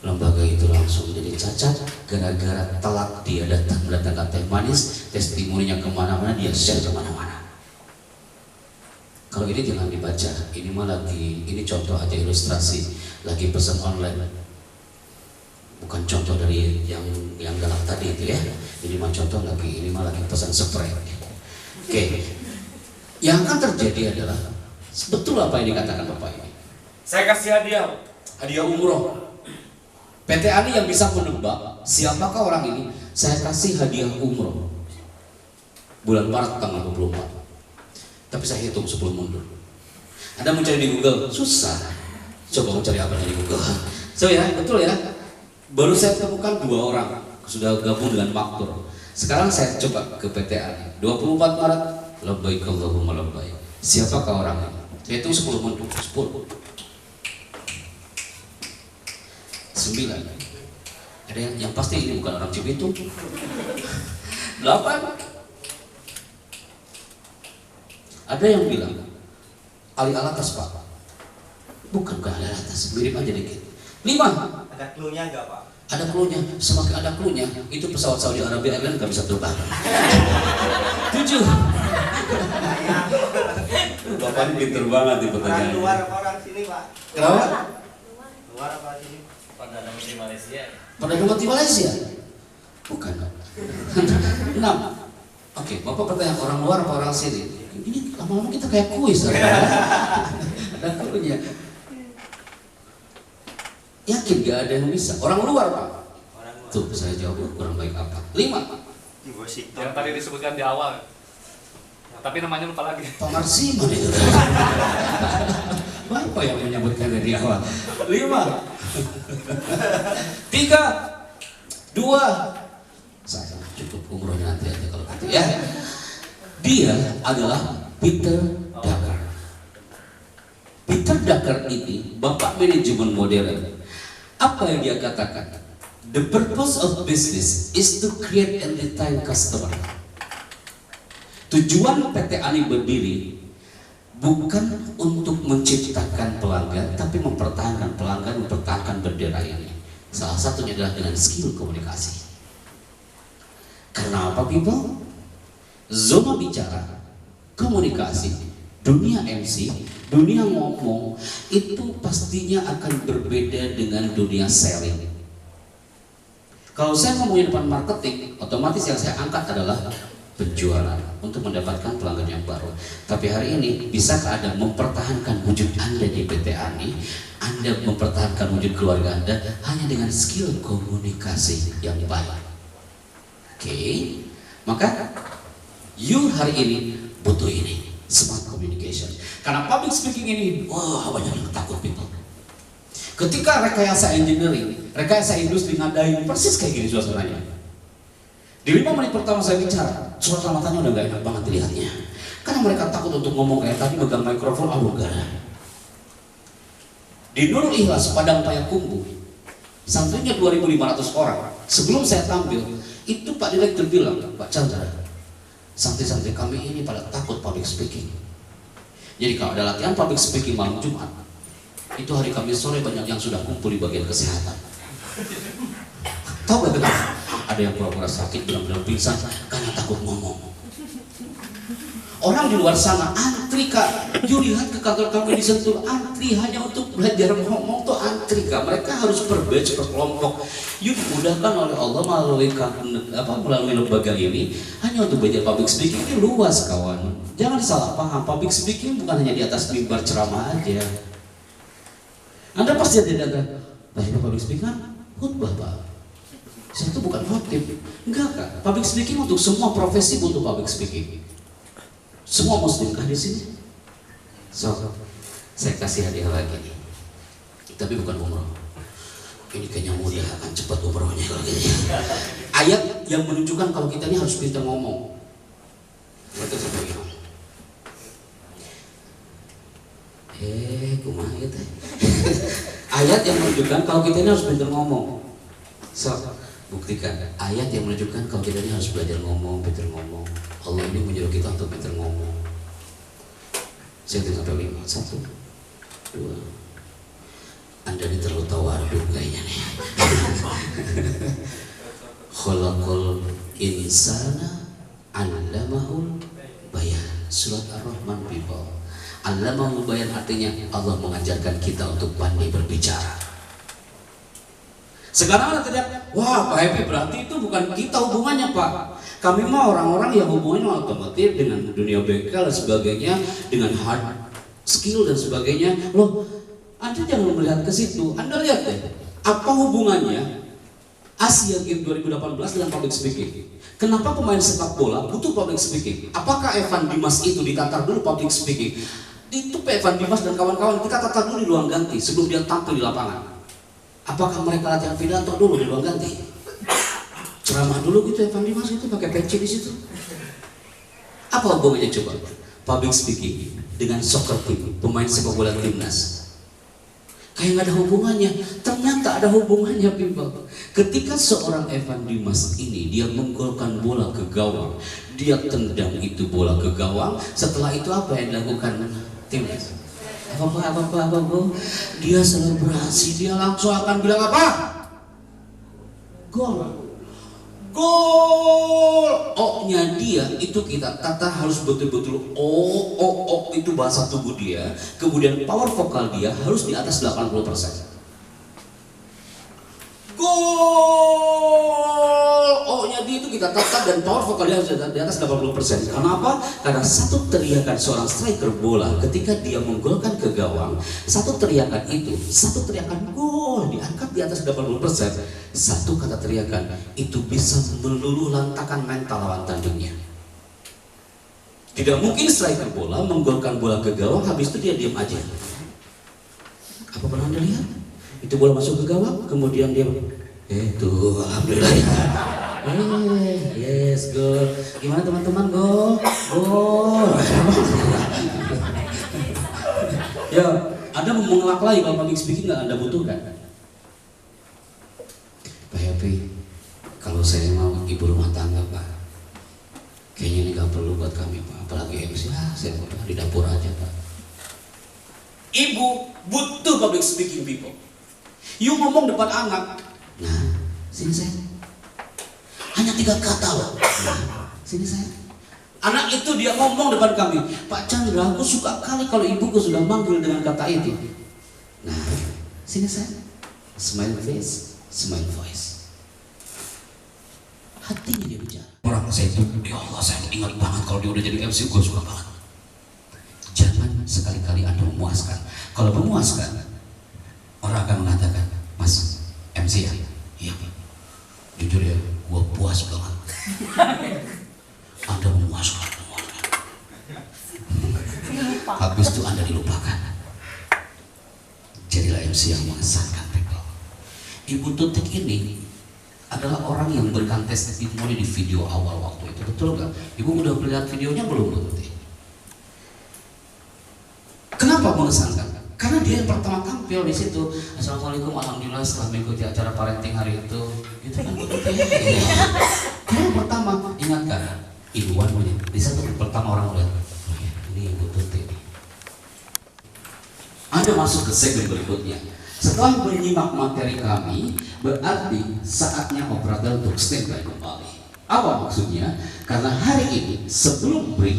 lembaga itu langsung jadi cacat gara-gara telat dia datang teh manis, testimoninya kemana-mana, dia share kemana-mana. Kalau ini jangan dibaca, ini mah lagi, ini contoh aja ilustrasi, lagi pesan online, bukan contoh dari yang galak tadi itu ya. Ini mah contoh lagi, ini mah lagi pesan spray. Oke, yang akan terjadi adalah betul apa yang dikatakan Bapak ini. Saya kasih hadiah Umroh. PT Ani yang bisa menebak siapakah orang ini, saya kasih hadiah umroh bulan Maret tanggal 24. Tapi saya hitung sebelum mundur. Anda mencari di Google susah. Coba mencari apa di Google. So ya, betul ya. Baru saya temukan 2 orang sudah gabung dengan Maktur. Sekarang saya coba ke PT Ani. 24 Maret, labbaik Allahumma labbaik. Siapakah orang ini? Saya hitung 10 mundur. 10. 9. Ada yang pasti ini bukan orang Cibitung. 8. Ada yang bilang Ali Alatas Pak. Bukan Ali Alatas, mirip aja dikit. 5. Ada clue-nya enggak, Pak? Ada clue-nya, semakin ada clue-nya, itu pesawat Saudi Arabia Airlines nggak bisa terbang. 7. Bapak ini pinter banget di Orang pertanyaan. luar apa orang sini, Pak? Kenapa? Luar apa sini? Perdana Menteri Malaysia. Perdana Menteri Malaysia? Bukan. 6. Oke, Bapak pertanyaan orang luar apa orang sini? Ini lama-lama kita kayak kuis. Ada clue-nya. Yakin gak ada yang bisa? Orang luar Pak? Orang luar. Tuh saya jawab kurang baik apa? 5. Di Washington. Yang tadi disebutkan di awal, tapi namanya lupa lagi. Pak Marsiman itu. Bapak yang menyebutkan dari awal. 5. 3. 2. Saya cukup umrohnya nanti aja kalau gitu ya. Dia adalah Peter Drucker. Peter Drucker ini bapak manajemen modern. Apa yang dia katakan? The purpose of business is to create and retain customer. Tujuan PT Ani berdiri bukan untuk menciptakan pelanggan, tapi mempertahankan pelanggan, mempertahankan bendera ini. Salah satunya adalah dengan skill komunikasi. Karena apa people? Zona bicara, komunikasi, dunia MC, dunia ngomong itu pastinya akan berbeda dengan dunia selling. Kalau saya ngomongin depan marketing, otomatis yang saya angkat adalah penjualan untuk mendapatkan pelanggan yang baru. Tapi hari ini, bisakah Anda mempertahankan wujud Anda di PT Ani? Anda mempertahankan wujud keluarga Anda hanya dengan skill komunikasi yang baik. Oke, maka you hari ini butuh ini, smart communication. Karena public speaking ini, wah banyak yang takut people. Ketika rekayasa engineering, rekayasa industri ngadain persis kayak gini suasananya. Di 5 menit pertama saya bicara, suara matanya udah gak enak banget dilihatnya. Karena mereka takut untuk ngomong kayak tadi megang mikrofon, gak. Di Nurul Ikhlas, Padang Payakumbuh, santrinya 2.500 orang. Sebelum saya tampil, itu Pak Direktur bilang, Pak Chandra, santri-santri kami ini pada takut public speaking. Jadi kalau ada latihan public speaking malam Jumat, itu hari Kamis sore banyak yang sudah kumpul di bagian kesehatan. Tahu gak kenapa? Ada yang pura-pura sakit, benar-benar pingsan karena takut ngomong. Orang di luar sana antri kak. You lihat ke kantor kami di Sentul, antri hanya untuk belajar ngomong tuh antri kak. Mereka harus per batch, per kelompok. You dimudahkan oleh Allah melalui lembaga ini hanya untuk belajar public speaking. Ini luas kawan. Jangan salah paham. Public speaking bukan hanya di atas mimbar ceramah aja. Anda pasti ada public speaking kan khutbah Pak. Saya itu bukan khotib. Enggak Kak. Public speaking untuk semua profesi butuh public speaking. Semua muslim kan di sini. So, saya kasih hadiah lagi nih. Tapi bukan umroh. Ini kayaknya mudah akan cepat umrohnya kalau gitu. Ayat yang menunjukkan kalau kita ini harus pintar ngomong. Itu seperti ini. Kumaha itu. Ayat yang menunjukkan kalau kita ini harus pintar ngomong. So, buktikan ayat yang menunjukkan kalau kita ini harus belajar ngomong, pintar ngomong. Allah ini menyuruh kita untuk pintar ngomong. Saya tinggal sampai 5. 1, 2. Anda ini terlalu tawadhu kayaknya nih. Khalaqal insana 'allamahul bayan. Surat Ar-Rahman people. Allamahul bayan artinya Allah mengajarkan kita untuk pandai berbicara. Sekarang ada teriak, wah Pak Happy berarti itu bukan kita hubungannya Pak. Kami mah orang-orang yang hubungannya otomotif dengan dunia bengkel dan sebagainya, dengan hard skill dan sebagainya. Loh, Anda jangan melihat ke situ. Anda lihat deh, apa hubungannya Asia Games 2018 dengan public speaking? Kenapa pemain sepak bola butuh public speaking? Apakah Evan Dimas itu ditatar dulu public speaking? Itu Evan Dimas dan kawan-kawan kita tatar dulu di ruang ganti sebelum dia tampil di lapangan. Apakah mereka latihan pidato dulu di ruang ganti? Ceramah dulu gitu Evan Dimas itu pakai peci di situ. Apa hubungannya coba? Public speaking dengan soccer team, pemain sepak bola timnas. Kayak nggak ada hubungannya. Ternyata ada hubungannya people. Ketika seorang Evan Dimas ini dia menggolkan bola ke gawang, dia tendang itu bola ke gawang. Setelah itu apa yang dilakukan timnas? Apa dia selebrasi, dia langsung akan bilang apa? Gol. O-nya dia itu kita kata harus betul-betul o itu bahasa tubuh dia. Kemudian power vokal dia harus di atas 80%. Gol, O-nya dia itu kita tata dan power vokal dia harus di atas 80%. Karena apa? Karena satu teriakan seorang striker bola ketika dia menggolkan ke gawang, satu teriakan gol diangkat di atas 80%. Satu kata teriakan itu bisa meluluh lantakan mental lawan tandingnya. Tidak mungkin striker bola menggolkan bola ke gawang habis itu dia diam aja. Apa pernah Anda lihat? Itu bola masuk ke gawang, kemudian dia tuh alhamdulillah ya. Yes, gol. Gimana teman-teman, gol? Ya, Anda mau mengelak lagi kalau public speaking nggak Anda butuhkan. Pak Happy, kalau saya mau ibu rumah tangga Pak, kayaknya ini nggak perlu buat kami Pak. Apalagi MC, saya di dapur aja Pak. Ibu butuh public speaking people. You ngomong depan anak, nah sini saya. Hanya 3 kata loh. Nah, sini saya. Anak itu dia ngomong depan kami, Pak Chandra, aku suka kali kalau ibuku sudah manggil dengan kata itu. Nah, sini saya. Smile face, smile voice. Hatinya dia bicara. Orang saya itu, ya Allah, saya ingat banget kalau dia udah jadi MC, gue suka banget. Jangan sekali-kali Anda memuaskan. Kalau memuaskan, orang akan mengatakan, Mas, MC ya? Iya, jujur ya, gue puas banget. Anda memuaskan. Habis itu Anda dilupakan. Jadilah MC yang mengesankan people. Ibu Tutik ini adalah orang yang memberikan testimoni di video awal waktu itu. Betul nggak? Ibu udah melihat videonya belum, Bu Tutik? Kenapa mengesankan? Karena dia yang pertama tampil di situ. Assalamualaikum, alhamdulillah setelah mengikuti acara parenting hari itu, gitu kan Bu Tutik. Dia yang pertama, ingat kan? Ibu Wan di satu pertama orang lihat, oh ya, ini Ibu Tutik. Anda masuk ke segmen berikutnya. Setelah menyimak materi kami, berarti saatnya operator untuk standby kembali. Apa maksudnya? Karena hari ini sebelum break,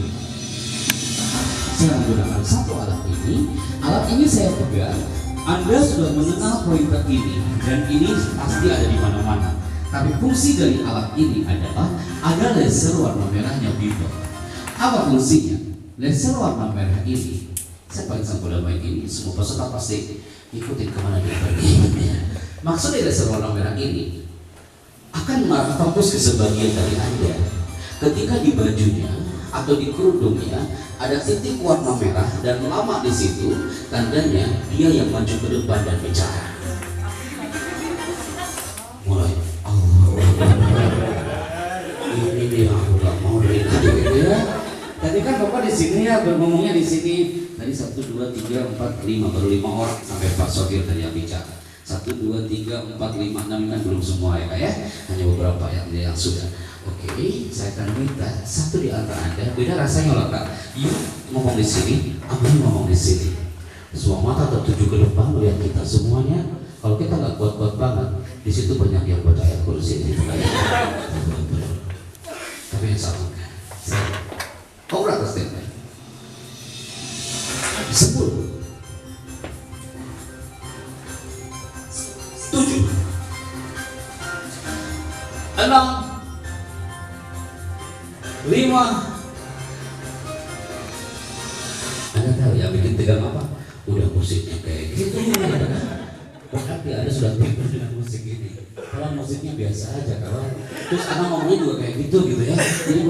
saya menggunakan satu alat ini. Alat ini saya pegang. Anda sudah mengenal pointer ini, dan ini pasti ada di mana-mana. Tapi fungsi dari alat ini adalah ada laser warna merahnya biru. Apa fungsinya? Laser warna merah ini, saya paling sempurna main ini, semua peserta pasti ikutin kemana dia pergi. Maksud dari laser warna merah ini akan mengarah fokus ke sebagian dari Anda. Ketika di bajunya atau di kerudungnya ada titik warna merah dan lama di situ, tandanya dia yang maju ke depan dan bicara. Mulai ini dia aku gak mau dari tadi gitu ya. Tadi kan Bapak di sini ya ngomongnya di sini. Tadi 1, 2, 3, 4, 5 baru 5 orang sampai Pak Sofir tadi yang bicara. 1, 2, 3, 4, 5, 6 kan belum semua ya Kak ya. Hanya beberapa yang sudah. Oke, saya akan minta satu di antara Anda, beda rasanya loh Kak. Yuk ngomong di sini, Amin ngomong di sini. Semua mata tertuju ke depan melihat kita semuanya. Kalau kita nggak kuat-kuat banget, di situ banyak yang baca ayat kursi itu. Tapi yang sama kan, kau berapa standby? 10, 7, 6, 5. Anda tahu ya bikin tegang apa? Udah musiknya kayak gitu. Berarti Anda sudah tidur dengan musik ini. Kalau musiknya biasa aja kawan. Terus anak ngomongnya juga kayak gitu ya. Jadi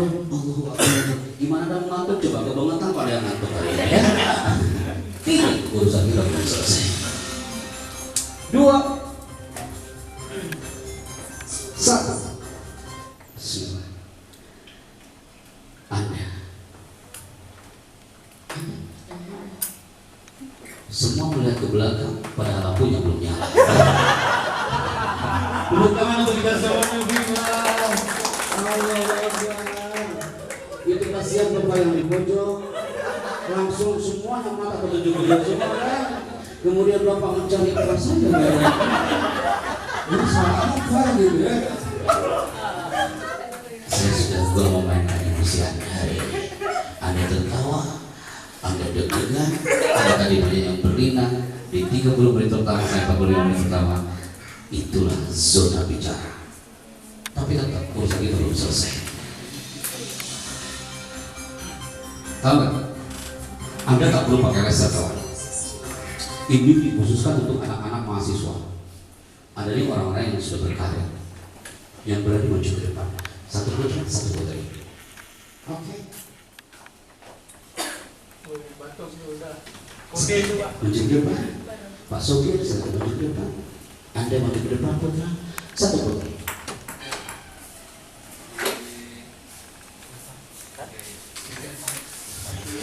gimana Anda ngantuk? Coba kebangetan pada yang ngantuk kali ini ya. Ini urusan kita belum selesai. 2, 1. Semua melihat ke belakang, padahal lampunya belum nyala. Tepuk tangan untuk kita semuanya, itu kasihan Bapak yang di pojok. Langsung semua yang mata tertuju ke dia semua kan. Kemudian Bapak mencari apa saja ya. Ini salah apa gitu ya. Saya sudah coba memainkan emosi Anda hari ini. Anda tertawa, Anda deg-degan, Anda tadi banyak yang berlinang. Di 30 menit pertama sampai 45 menit pertama, itulah zona bicara. Tapi tetap urusan kita belum selesai. Tahu nggak? Anda tak perlu pakai laser kawan. Ini dikhususkan untuk anak-anak mahasiswa. Ada nih orang-orang yang sudah berkarya, yang berani maju ke depan. Satu putri, satu putri. Oke. Maju ke depan. Pak Sofir, satu maju ke depan. Anda maju ke depan putra, satu putri.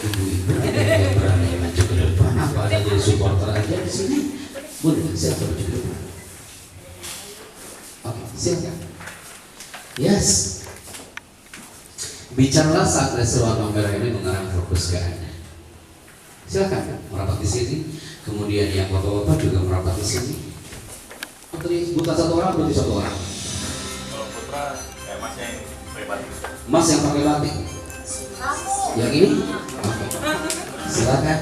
Ibu-ibu yang berani maju ke depan, apa ada jadi supporter aja di sini? Boleh, siapa maju ke depan? Oke, silakan. Yes. Bicaralah saat restoran merah ini mengarah fokus ke Anda. Silakan merapat di sini. Kemudian yang bapak-bapak juga merapat di sini. Putri bukan satu orang, putri satu orang. Kalau putra, Mas yang pakai batik. Yang ini? Oke. Silakan.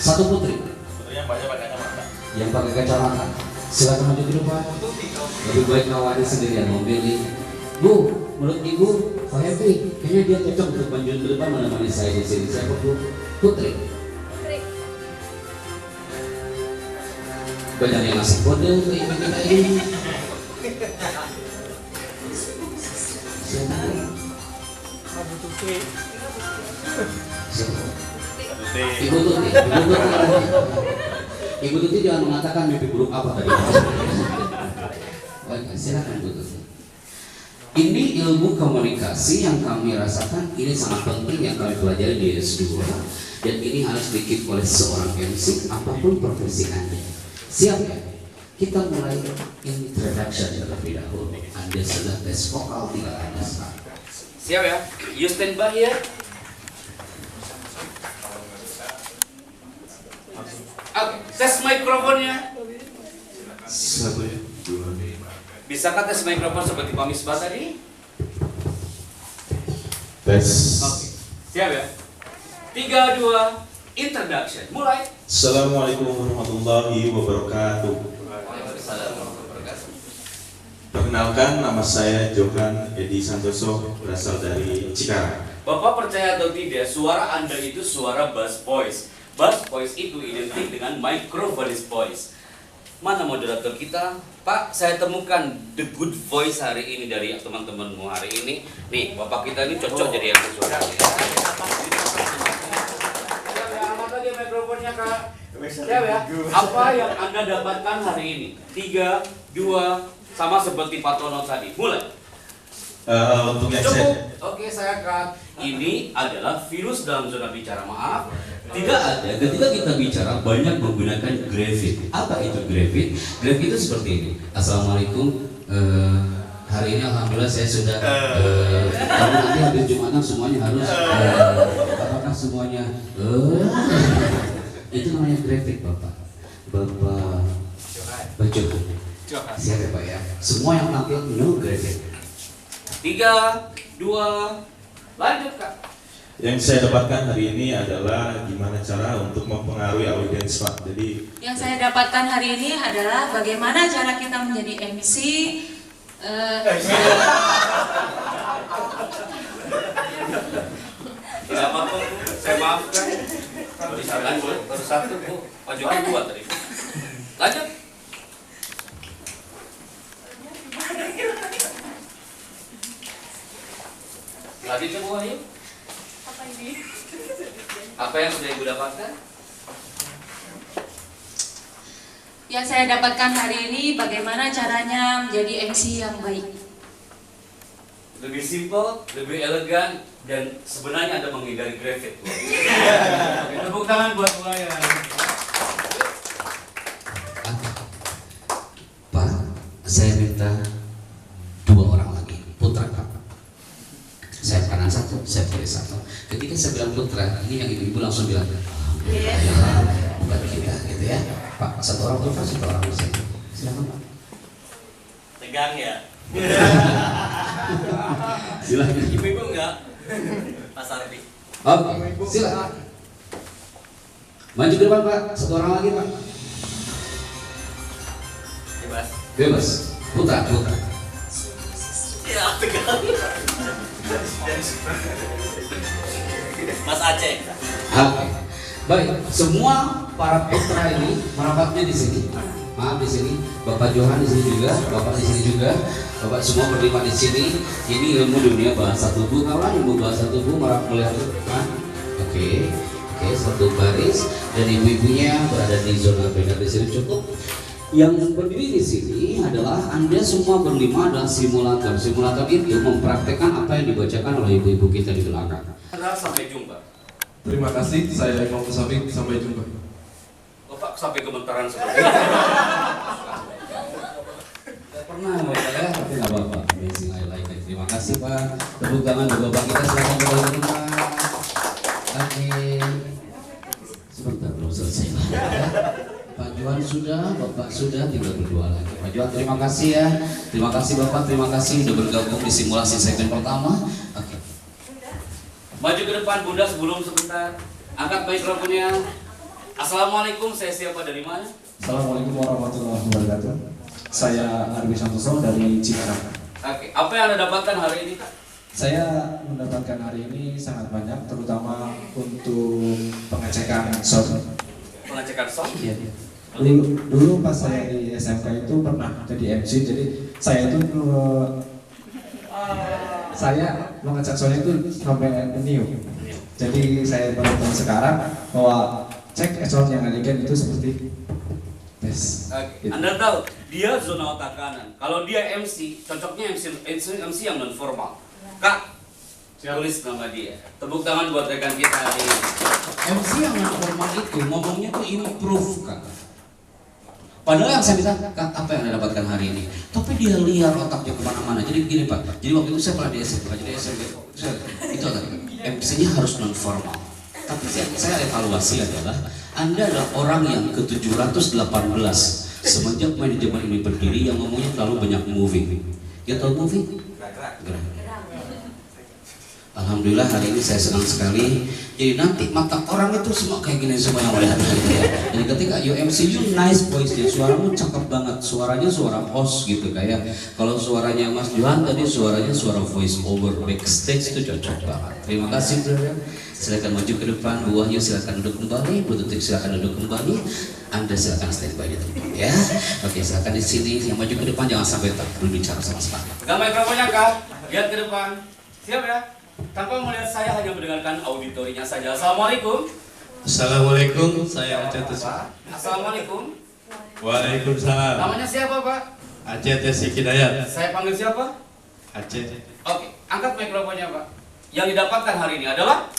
Satu putri. Yang pakai kacamata. Silakan maju ke depan. Lebih baik kawannya sendirian memilih. Bu, menurut ibu, Pak Happy, kayaknya dia cocok untuk maju ke depan menemani saya di sini. Siapa bu? Putri. Banyak yang ngasih kode ke ibu kita ini. Siapa? Ibu Tuti. Ibu Tuti jangan mengatakan mimpi buruk apa tadi. Baik, silakan Bu Tuti. Ini ilmu komunikasi yang kami rasakan ini sangat penting yang kami pelajari di S2 dan ini harus dikit oleh seorang MC apapun profesi Anda. Siap ya? Kita mulai introduction terlebih dahulu. Anda sudah tes vokal 3 kali. Siap ya? You stand by ya. Oke, tes mikrofonnya. Satu ya. Bisakah tes mikrofon seperti Pak Misbah tadi? Tes. Oke, siap ya? 3, 2, introduction. Mulai. Assalamualaikum warahmatullahi wabarakatuh. Perkenalkan, nama saya Johan Edi Santoso, berasal dari Cikarang. Bapak percaya atau tidak, suara Anda itu suara bass voice. Bass voice itu identik dengan microphone voice. Mana moderator kita? Pak, saya temukan the good voice hari ini dari teman-temanmu hari ini. Nih, Bapak kita ini cocok jadi yang suara. Siap ya, angkat lagi mikrofonnya Kak. Siap ya, apa yang Anda dapatkan hari ini? 3, 2, sama seperti Pak Tono tadi. Mulai. Untuk yang Cukup. saya Oke, saya cut. Ini adalah virus dalam zona bicara. Maaf, tidak ada. Ketika kita bicara banyak menggunakan grafit. Apa itu grafit? Grafit itu seperti ini. Assalamualaikum. Hari ini alhamdulillah saya sudah. Tapi nanti habis Jumatan semuanya harus. Apakah semuanya? Itu namanya grafit, Bapak. Bapak. Baju. Siap ya Pak ya. Semua yang tampil no grafit. 3, 2, lanjut Kak. Yang saya dapatkan hari ini adalah gimana cara untuk mempengaruhi audiens Pak. Jadi Yang saya dapatkan hari ini adalah bagaimana cara kita menjadi MC. Tidak apa-apa Bu, saya maafkan. Bisa lanjut, baru 1 Bu, Pak Jokowi 2 tadi. Lanjut. Lanjut Bu Wahyu. Apa ini? Apa yang sudah Ibu dapatkan? Yang saya dapatkan hari ini bagaimana caranya menjadi MC yang baik. Lebih simpel, lebih elegan, dan sebenarnya Anda menghindari grafit. Tepuk tangan buat saya. Pak, saya minta 2 orang lagi, putra Pak. Saya kanan 1, saya kiri 1. Ketika saya bilang putra, ini yang ibu-ibu langsung bilang, alhamdulillah, bukan kita, gitu ya. Pak, 1 orang putra, 1 orang musik. Silakan Pak. Tegang ya? Silakan. Ibu-ibu enggak? Mas Arfi. Oke, silakan. Maju ke depan Pak, 1 orang lagi Pak. Bebas. Bebas. Putra. Ya, tegang. Mas Aceh. Oke. Baik, semua para putra ini merapatnya di sini. Maaf di sini, Bapak Johan di sini juga, Bapak di sini juga, Bapak semua berlima di sini. Ini ilmu dunia bahasa tubuh. Kawan, ilmu bahasa tubuh melihat depan. Oke, satu baris dan ibu-ibunya berada di zona beda di sini cukup. Yang berdiri di sini adalah Anda semua berlima adalah simulator. Simulator itu mempraktekkan apa yang dibacakan oleh ibu-ibu kita di belakang. Sampai jumpa. Terima kasih, saya Eko Musafik, sampai jumpa. Bapak sampai gemetaran seperti itu. Pernah Bapak ya, tapi nggak apa-apa. Amazing, I like it. Terima kasih Pak. Tepuk tangan untuk Bapak kita, silakan ke dalam rumah. Oke. Sebentar belum selesai Pak. Pak Johan Bapak sudah, tinggal berdua lagi. Pak Johan, terima kasih ya. Terima kasih Bapak, terima kasih sudah bergabung di simulasi segmen pertama. Oke. Maju ke depan Bunda sebelum sebentar. Angkat mikrofonnya. Assalamualaikum, saya siapa dari mana? Assalamualaikum warahmatullahi wabarakatuh. Saya Arbi Santoso dari Cikarang. Oke, apa yang Anda dapatkan hari ini, Kak? Saya mendapatkan hari ini sangat banyak, terutama untuk pengecekan sound. Pengecekan sound? Iya. Dulu pas saya di SMK itu pernah jadi MC, jadi saya itu saya mengecek sound itu sampai meniup. Jadi saya baru tahu sekarang bahwa cek sound yang elegan itu seperti tes. Oke. Anda tahu dia zona otak kanan. Kalau dia MC, cocoknya MC yang non formal. Kak, tulis nama dia. Tepuk tangan buat rekan kita hari ini. MC yang formal itu ngomongnya tuh improve Kak. Padahal yang saya bilang, Kak, apa yang Anda dapatkan hari ini? Tapi dia liar otaknya kemana-mana. Jadi begini Pak, jadi waktu itu saya pernah di SMP, jadi SMP itu MC-nya harus non formal. Tapi saya evaluasi adalah Anda adalah orang yang ke-718 semenjak manajemen ini berdiri yang ngomongnya terlalu banyak moving. Ya tahu moving? Gerak. Alhamdulillah hari ini saya senang sekali. Jadi nanti mata orang itu semua kayak gini semua yang melihat gitu ya. Jadi ketika UMC you nice voice-nya, suaramu cakep banget, suaranya suara host gitu kayak. Kalau suaranya Mas Johan tadi suaranya suara voice over backstage itu cocok banget. Terima kasih brother. Silakan maju ke depan, Bu Wahyu silakan duduk kembali, Bu Tutik silakan duduk kembali. Anda silakan standby di tempat ya. Oke, silakan di sini yang maju ke depan jangan sampai tak berbicara sama sekali. Pegang mikrofonnya Kak, lihat ke depan. Siap ya? Tanpa melihat saya hanya mendengarkan auditorinya saja. Assalamualaikum. Assalamualaikum, saya Aceh Tesi. Assalamualaikum. Waalaikumsalam. Namanya siapa Pak? Aceh Tesi Hidayat. Saya panggil siapa? Aceh. Oke, angkat mikrofonnya Pak. Yang didapatkan hari ini adalah?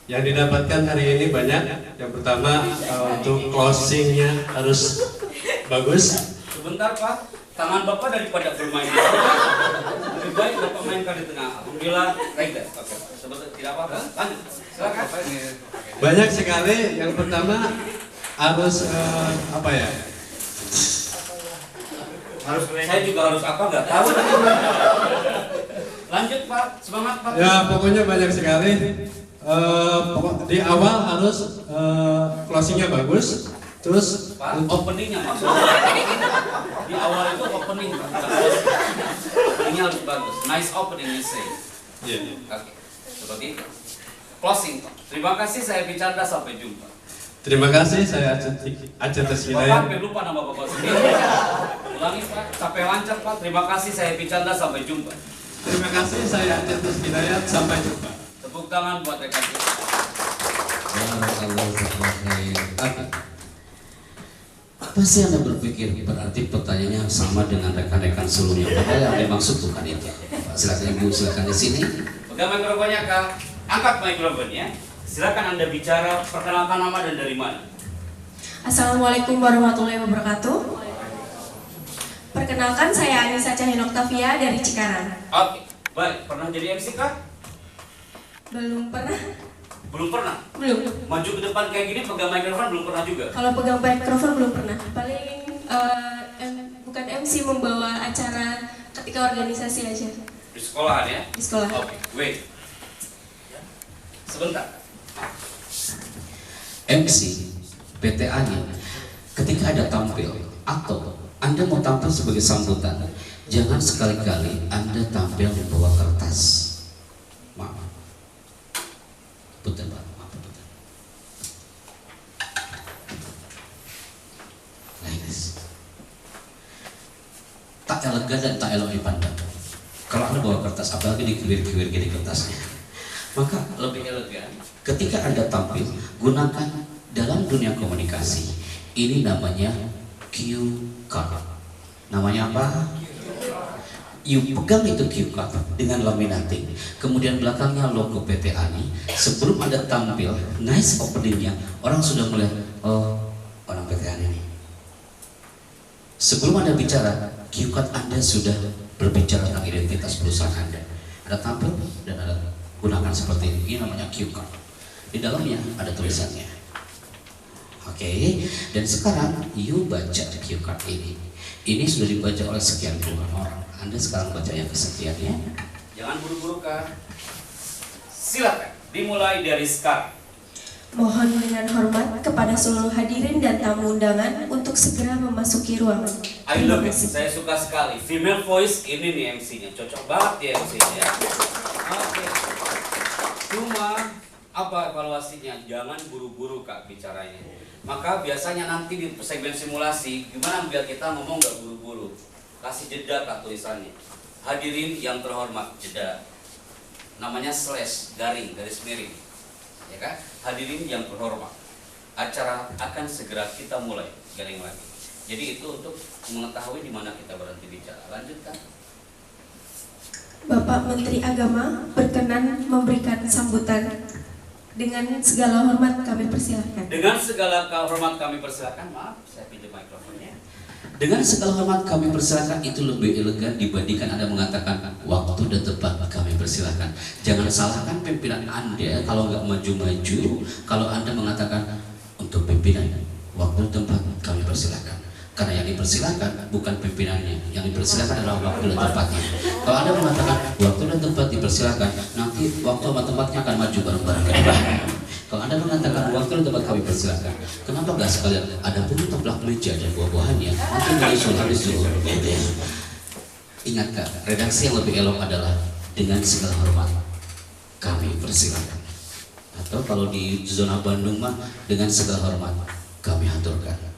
Yang didapatkan hari ini banyak. Yang pertama untuk closingnya harus bagus. Sebentar Pak. Tangan Bapak daripada bermain di tengah, lebih baik Bapak mainkan di tengah. Alhamdulillah, baik deh. Oke, sebentar tidak apa-apa. Lanjut, silakan. Banyak sekali. Yang pertama harus apa ya? Saya juga harus apa nggak tahu. Lanjut Pak, semangat Pak. Ya pokoknya banyak sekali. Di awal harus closingnya bagus. Terus Pak, openingnya maksudnya. Di awal itu opening Pak. Ini harus bagus. Nice opening you say. Iya. Oke, seperti itu. Closing Pak. Terima kasih, saya Bicanda, sampai jumpa. Terima kasih, saya Aceh Tesi Bapak Hidayat. hampir lupa nama Bapak sendiri. Ulangi Pak, sampai lancar Pak. Terima kasih, saya Bicanda, sampai jumpa. Terima kasih, saya Aceh Tesi Hidayat. Sampai jumpa. Tepuk tangan buat rekan kita. Apa sih Anda berpikir? Berarti pertanyaannya sama dengan rekan-rekan sebelumnya. Padahal yang dimaksud bukan itu. Pak, silakan Ibu, silakan di sini. Pegang mikrofonnya Kak. Angkat mikrofonnya. Silakan Anda bicara, perkenalkan nama dan dari mana. Assalamualaikum warahmatullahi wabarakatuh. Perkenalkan saya Anissa Cahin Oktavia dari Cikarang. Oke, baik. Pernah jadi MC Kak? Belum pernah. Belum pernah? Belum. Maju ke depan kayak gini pegang mikrofon belum pernah juga? Kalau pegang mikrofon belum pernah. Paling bukan MC, membawa acara ketika organisasi aja. Di sekolahan ya? Di sekolah. Oke, wait. Sebentar. MC, PTA-nya, ketika ada tampil atau Anda mau tampil sebagai sambutan, jangan sekali-kali Anda tampil membawa kertas. Maaf. Betul Pak, maaf betul. Ladies, tak elegan dan tak elok dipandang. Kalau Anda bawa kertas, apalagi dikiwir-kiwir gini kertasnya, maka lebih elegan ketika Anda tampil, gunakan dalam dunia komunikasi. Ini namanya cue card. Namanya apa? You pegang itu cue card dengan laminating, kemudian belakangnya logo PT ANI. Sebelum Anda tampil, nice openingnya, orang sudah melihat, oh, orang PT ANI ini. Sebelum Anda bicara, cue card Anda sudah berbicara tentang identitas perusahaan Anda. Anda tampil dan Anda gunakan seperti ini. Ini namanya cue card. Di dalamnya ada tulisannya. Oke, dan sekarang you baca cue card ini. Ini sudah dibaca oleh sekian puluhan orang. Anda sekarang baca yang kesekian ya. Jangan buru-buru Kak. Silakan dimulai dari sekarang. Mohon dengan hormat kepada seluruh hadirin dan tamu undangan untuk segera memasuki ruangan. I love it. Saya suka sekali. Female voice ini nih MC-nya. Cocok banget ya MC-nya. Oke. Cuma apa evaluasinya? Jangan buru-buru Kak bicaranya. Maka biasanya nanti di segmen simulasi gimana biar kita ngomong nggak buru-buru. Kasih jeda Kak tulisannya. Hadirin yang terhormat, jeda. Namanya slash, garing, garis miring. Ya kan? Hadirin yang terhormat. Acara akan segera kita mulai, garing lagi. Jadi itu untuk mengetahui di mana kita berhenti bicara. Lanjutkan. Bapak Menteri Agama berkenan memberikan sambutan. Dengan segala hormat kami persilahkan. Dengan segala hormat kami persilakan. Maaf, saya pinjam mikrofonnya. Dengan segala hormat kami persilakan itu lebih elegan dibandingkan Anda mengatakan waktu dan tempat kami persilakan. Jangan salahkan pimpinan Anda kalau nggak maju-maju. Kalau Anda mengatakan untuk pimpinan waktu dan tempat kami persilakan. Karena yang dipersilakan bukan pimpinannya, yang dipersilakan adalah waktu dan tempatnya. Kalau Anda mengatakan waktu dan tempat dipersilakan, nanti waktu dan tempatnya akan maju bareng-bareng. Kalau Anda mengatakan waktu dan tempat kami persilakan, kenapa nggak sekalian ada pun teplak meja dan buah-buahannya? Nanti menyusul habis zuhur. Ingat Kak, redaksi yang lebih elok adalah dengan segala hormat kami persilakan. Atau kalau di zona Bandung mah dengan segala hormat kami aturkan.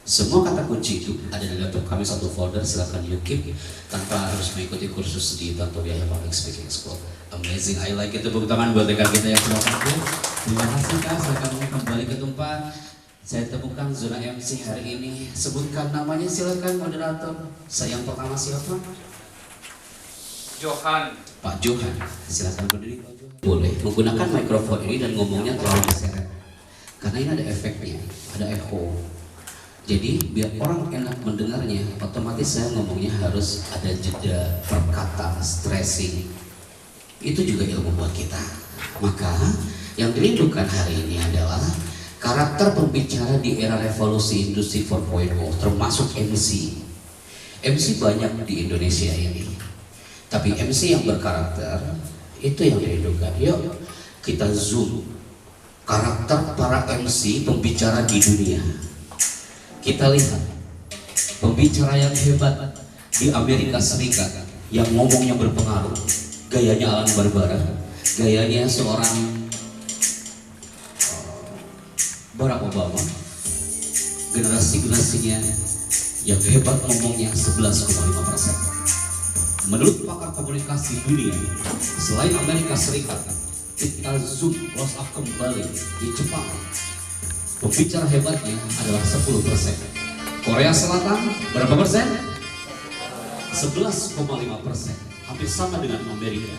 Semua kata kunci itu ada di laptop kami satu folder, silakan you keep tanpa harus mengikuti kursus di Tanto Biaya Public Speaking School. Amazing, I like it. Tepuk tangan buat rekan kita yang sudah hadir. Terima kasih Kak, silakan kembali ke tempat. Saya temukan zona MC hari ini. Sebutkan namanya silakan moderator. Saya yang pertama siapa? Johan. Pak Johan, silakan berdiri Pak Johan. Boleh menggunakan mikrofon ini dan ngomongnya terlalu diseret. Karena ini ada efeknya, ada echo. Jadi biar orang enak mendengarnya, otomatis saya ngomongnya harus ada jeda, perkata, stressing. Itu juga ilmu buat kita. Maka yang dirindukan hari ini adalah karakter pembicara di era revolusi industri 4.0, termasuk MC. MC banyak di Indonesia ini. Tapi MC yang berkarakter, itu yang dirindukan. Yuk kita zoom karakter para MC pembicara di dunia. Kita lihat pembicara yang hebat di Amerika Serikat yang ngomongnya berpengaruh, gayanya Alan Barbara, gayanya seorang Barack Obama, generasinya yang hebat ngomongnya 11,5%. Menurut pakar komunikasi dunia, selain Amerika Serikat, kita zoom close up kembali di Jepang. Pembicara hebatnya adalah 10%. Korea Selatan berapa persen? 11,5%. Hampir sama dengan Amerika.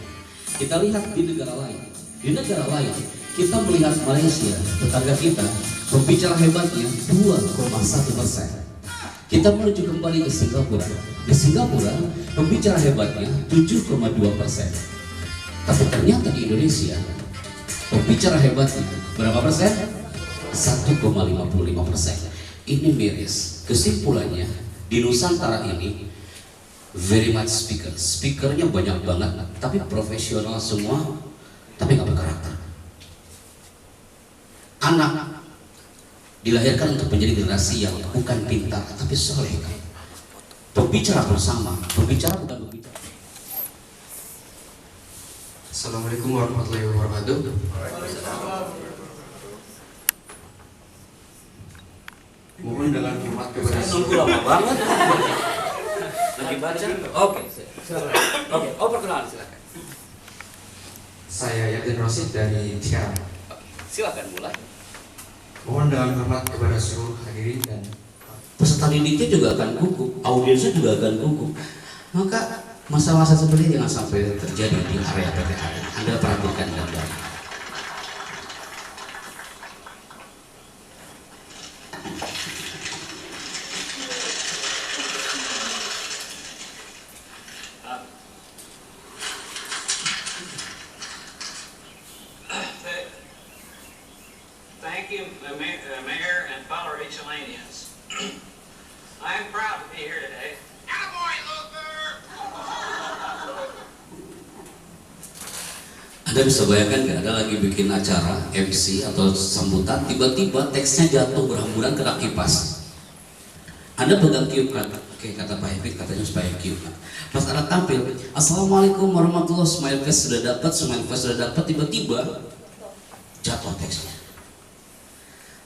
Kita lihat di negara lain. Di negara lain kita melihat Malaysia, tetangga kita, pembicara hebatnya 2,1%. Kita menuju kembali ke Singapura. Di Singapura pembicara hebatnya 7,2%. Tapi ternyata di Indonesia pembicara hebatnya berapa persen? 1,55%. Ini miris. Kesimpulannya di Nusantara ini very much speaker. Speakernya banyak banget, tapi profesional semua, tapi nggak berkarakter. Anak dilahirkan untuk menjadi generasi yang bukan pintar, tapi soleh. Pembicara bersama, pembicara bukan berbicara. Assalamualaikum warahmatullahi wabarakatuh. Mohon dengan hormat kepada Nunggu lama banget. Lagi baca? Oke, silakan. Oke, perkenalan silakan. Saya Yatin Rosid dari Cikarang. Silakan mulai. Mohon dengan hormat kepada seluruh hadirin dan Peserta didiknya juga akan gugup, audiensnya juga akan gugup. Maka masa-masa seperti ini jangan sampai terjadi di area PTN. Anda perhatikan dengan baik. Thank you, Mayor Rachelanians. I am proud to be here today. Attaboy, Luther! Anda bisa bayangkan nggak, ada lagi bikin acara MC atau sambutan, tiba-tiba teksnya jatuh berhamburan kena kipas. Anda pegang cue kan, oke kata Pak Epik katanya supaya cue kan. Pas Anda tampil, Assalamualaikum warahmatullahi, smile face sudah dapat, smile face sudah dapat, tiba-tiba jatuh teksnya.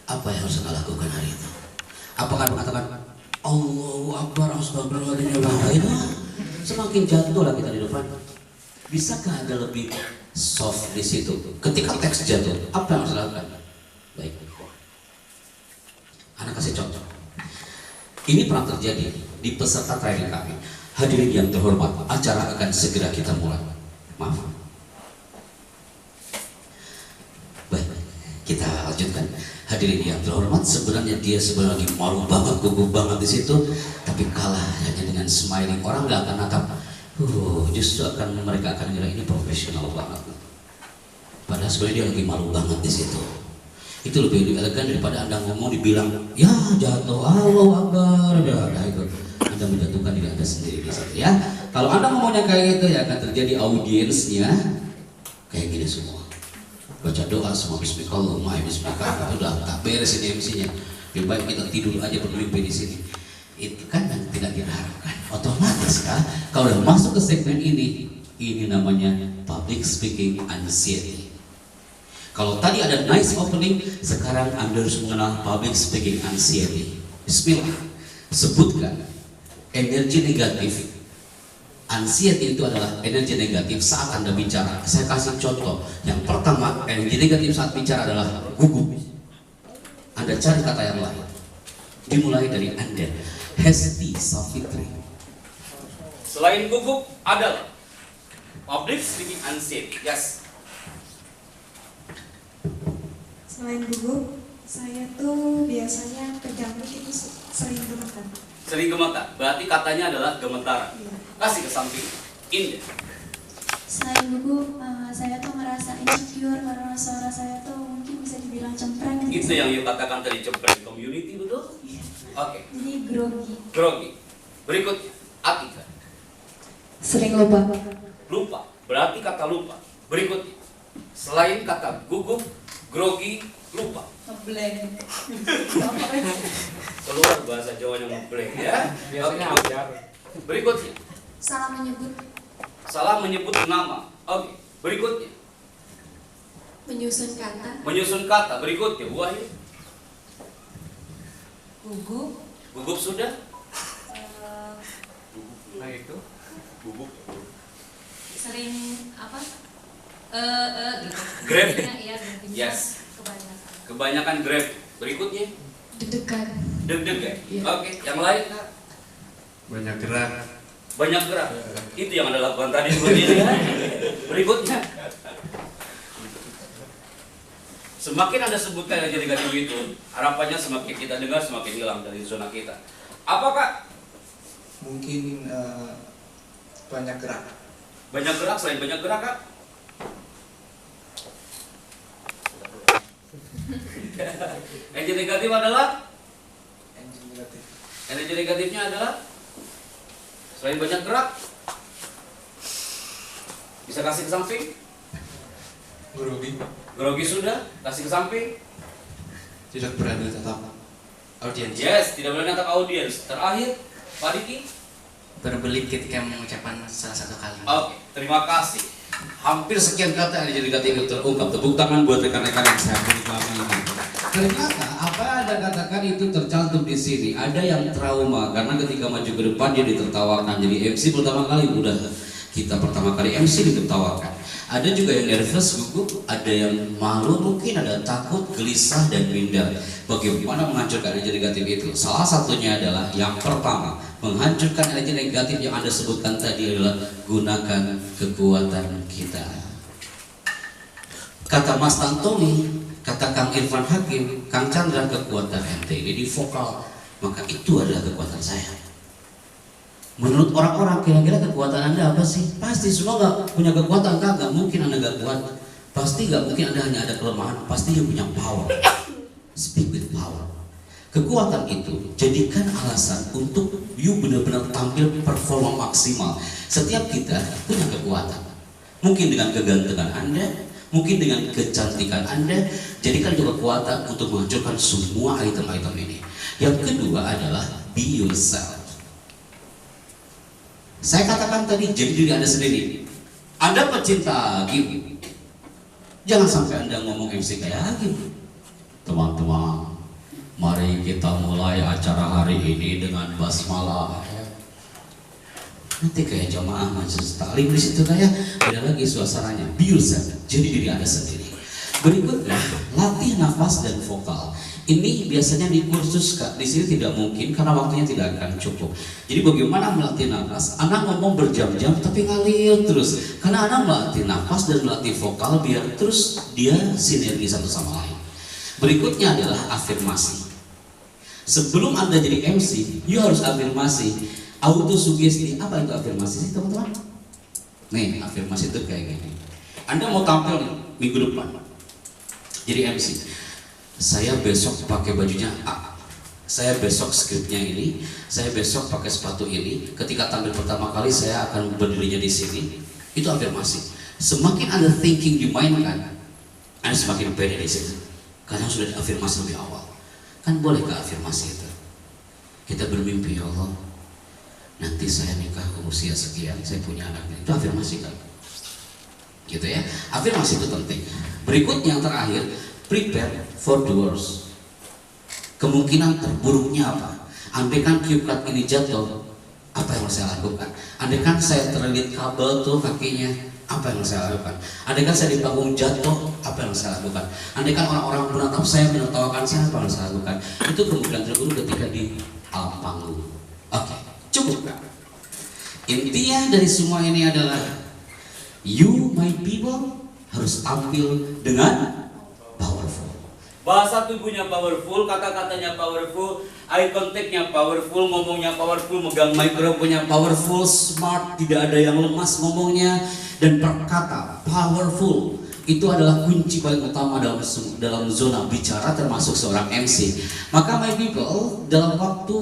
Apa yang harus Anda lakukan hari itu? Apakah mengatakan Allahu Akbar, astagfirullahaladzim, semakin jatuhlah kita di depan. Bisakah Anda lebih soft di situ? Ketika teks jatuh, apa yang harus dilakukan? Baik, Anda kasih contoh. Ini pernah terjadi di peserta training kami. Hadirin yang terhormat, acara akan segera kita mulai. Maaf. Baik, kita lanjutkan. Hadirin yang terhormat, sebenarnya dia sebenarnya lagi malu banget, gugup banget di situ, tapi kalah hanya dengan smiling. Orang nggak akan natap. Justru mereka akan ngira ini profesional banget. Padahal sebenarnya dia lagi malu banget di situ. Itu lebih elegan daripada Anda ngomong dibilang ya jatuh, Allahu Akbar, itu Anda menjatuhkan diri Anda sendiri di situ ya. Kalau Anda ngomongnya kayak gitu ya akan terjadi audiensnya kayak gini semua. Baca doa semua bismillah, bismillah, udah tak beres ini MC-nya. Lebih baik kita tidur aja bermimpi di sini. Itu kan yang tidak kita harapkan. Otomatis kan kalau udah masuk ke segmen ini namanya public speaking anxiety. Kalau tadi ada nice opening, sekarang Anda harus mengenal public speaking anxiety. Bismillah, sebutkan energi negatif. Anxiety itu adalah energi negatif saat Anda bicara. Saya kasih contoh. Yang pertama, energi negatif saat bicara adalah gugup. Anda cari kata yang lain. Dimulai dari Anda. Hesti Safitri. Selain gugup adalah public speaking anxiety. Yes. Selain gugup, saya tuh biasanya pegangan itu sering gemetar. Sering gemetar. Berarti katanya adalah gemetaran. Kasih ke samping. Indah. Selain gugup, saya tuh ngerasa insecure karena suara saya tuh mungkin bisa dibilang cempreng. Itu yang you katakan tadi, cempreng community, betul? Iya. Oke. Jadi grogi. Grogi. Berikutnya, Atika. Sering lupa. Lupa. Berarti kata lupa. Berikutnya, selain kata gugup, grogi, lupa. Ngeblank. Keluar bahasa Jawanya ngeblank ya. Biasanya Oke. ajar. Berikutnya, Salah menyebut. salah menyebut nama. Oke. Berikutnya, Menyusun kata. menyusun kata. Berikutnya, Wahyu. Gugup. Gugup sudah? Nah itu. Gugup. Sering apa? Gitu. Grab. Iya, berarti Yes. kebanyakan. Kebanyakan grab. Berikutnya, Deg-degan. deg-degan. Oke. Yang lain? Banyak gerak. Banyak gerak. Itu yang Anda lakukan tadi seperti ini. Berikutnya, semakin Anda sebutkan energi negatif itu, harapannya semakin kita dengar semakin hilang dari zona kita. Apakah Mungkin banyak gerak. banyak gerak? Selain banyak gerak, Kak? Energi negatif adalah? Energi negatif. Energi negatifnya adalah? Selain banyak gerak, bisa kasih ke samping? Grogi. Grogi sudah, kasih ke samping. Tidak berani tetap audiens. Yes, tidak boleh natap audiens. Terakhir, Pak Diki. Berbelit ketika mengucapkan salah satu kalimat. Oke, terima kasih. Hampir sekian kata yang negatif itu terungkap. Tepuk tangan buat rekan-rekan yang saya berkami ini. Ternyata apa yang Anda katakan itu tercantum di sini. Ada yang trauma karena ketika maju ke depan dia ditertawakan. Jadi MC pertama kali udah kita pertama kali MC ditertawakan. Ada juga yang nervous, gugup, ada yang malu, mungkin ada takut, gelisah dan minder. Bagaimana menghancurkan energi negatif itu? Salah satunya adalah yang pertama, menghancurkan energi negatif yang Anda sebutkan tadi adalah gunakan kekuatan kita. Kata Mas Tantowi, kata Kang Irfan Hakim, Kang Chandra, kekuatan ente ini di vokal, maka itu adalah kekuatan saya. Menurut orang-orang kira-kira kekuatan Anda apa sih? Pasti semua gak punya kekuatan, gak mungkin Anda gak kuat. Pasti gak mungkin Anda hanya ada kelemahan, pasti dia punya power. Speak with power. Kekuatan itu jadikan alasan untuk you benar-benar tampil performa maksimal. Setiap kita punya kekuatan. Mungkin dengan kegantengan Anda, mungkin dengan kecantikan Anda, jadikan itu kekuatan untuk menghancurkan semua item-item ini. Yang kedua adalah be yourself. Saya katakan tadi, jadi diri Anda sendiri. Anda pecinta game, jangan sampai Anda ngomong MC kayak game. Teman-teman, mari kita mulai acara hari ini dengan basmalah. Nanti kayak jamaah majelis taklim di situ kayak beda lagi suasananya. Be yourself, jadi diri Anda sendiri. Berikutnya, latih nafas dan vokal. Ini biasanya di kursus Kak, di sini tidak mungkin karena waktunya tidak akan cukup. Jadi bagaimana melatih nafas? Anak ngomong berjam-jam tapi ngalir terus. Karena anak melatih nafas dan melatih vokal biar terus dia sinergi satu sama lain. Berikutnya adalah afirmasi. Sebelum Anda jadi MC, you harus afirmasi. Auto sugesti. Apa itu afirmasi sih teman-teman? Nih, afirmasi itu kayak gini. Anda mau tampil nih, minggu depan jadi MC. Saya besok pakai bajunya A. Saya besok skripnya ini. Saya besok pakai sepatu ini. Ketika tampil pertama kali saya akan berdirinya di sini. Itu afirmasi. Semakin Anda thinking dimainkan, Anda semakin pede di situ. Karena sudah diafirmasi lebih awal. Kan boleh ke afirmasi itu. Kita bermimpi, ya Allah, nanti saya nikah ke usia sekian, saya punya anaknya. Itu afirmasi kan? Gitu ya. Afirmasi itu penting. Berikutnya yang terakhir, prepare for the worst. Kemungkinan terburuknya apa? Andaikan cue card ini jatuh, apa yang harus saya lakukan? Andaikan saya terlilit kabel tuh kakinya, apa yang harus saya lakukan? Andaikan saya di panggung jatuh, apa yang harus saya lakukan? Andaikan orang-orang menatap saya, menertawakan saya, apa yang harus saya lakukan? Itu kemungkinan terburuk ketika di alam panggung. Oke, cukup kan? Intinya dari semua ini adalah you my people harus tampil dengan powerful. Bahasa tubuhnya powerful, kata-katanya powerful, eye contact-nya powerful, ngomongnya powerful, megang mikrofonnya powerful, smart, tidak ada yang lemas ngomongnya, dan perkata powerful. Itu adalah kunci paling utama dalam zona bicara termasuk seorang MC. Maka my people, dalam waktu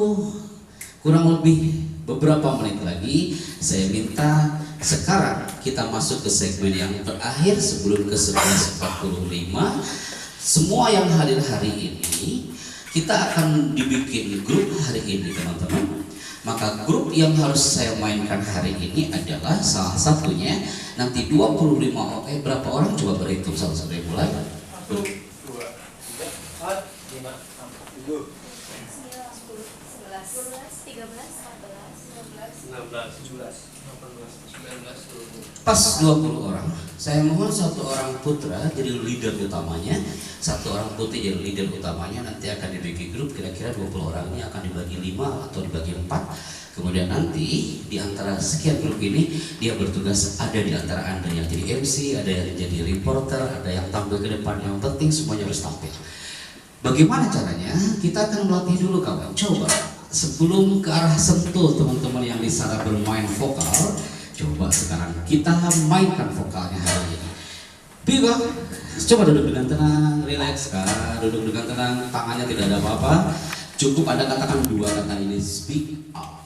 kurang lebih beberapa menit lagi, saya minta sekarang kita masuk ke segmen yang terakhir sebelum ke 11.45. Semua yang hadir hari ini, kita akan dibikin grup hari ini teman-teman. Maka grup yang harus saya mainkan hari ini adalah salah satunya nanti 25 orang, berapa orang coba berhitung satu-satu yang mulai. 1, 2, 3, 4, 5, 6, 7, 9, 10, 11, 13, 14, 15, 16, 17, 18, 19, 20. Pas 20 orang, saya mohon satu orang putra jadi leader utamanya, satu orang putri jadi leader utamanya. Nanti akan dibagi grup, kira-kira 20 orang ini akan dibagi 5 atau dibagi 4. Kemudian nanti di antara sekian grup ini dia bertugas, ada di antara Anda yang jadi MC, ada yang jadi reporter, ada yang tampil ke depan. Yang penting semuanya harus tampil. Bagaimana caranya? Kita akan melatih dulu kawan. Coba sebelum ke arah sentuh teman-teman yang di sana bermain vokal, coba sekarang kita mainkan vokalnya hari ini. Biba, coba duduk dengan tenang, relax kan, duduk dengan tenang, tangannya tidak ada apa-apa. Cukup Anda katakan dua kata ini, speak up.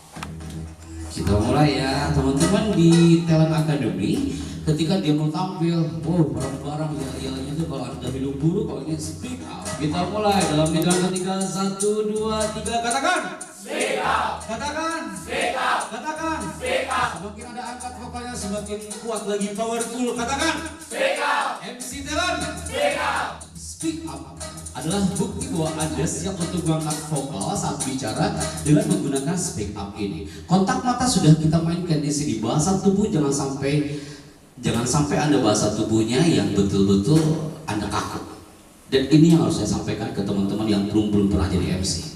Kita mulai ya teman-teman di Talent Academy. Ketika dia mau tampil, barang-barang yel-yelnya itu kalau Anda minum dulu, kalau ini speak up. Kita mulai dalam hitungan ketiga, 1, 2, 3, katakan speak up. Katakan speak up. Katakan speak up. Semakin Anda angkat vokalnya semakin kuat lagi, powerful. Katakan speak up. MC Talent speak up. Speak up adalah bukti bahwa Anda siap untuk mengangkat vokal saat bicara dengan menggunakan speak up ini. Kontak mata sudah kita mainkan di sini. Bahasa tubuh jangan sampai Anda bahasa tubuhnya yang betul-betul Anda kaku. Dan ini yang harus saya sampaikan ke teman-teman yang belum pernah jadi MC.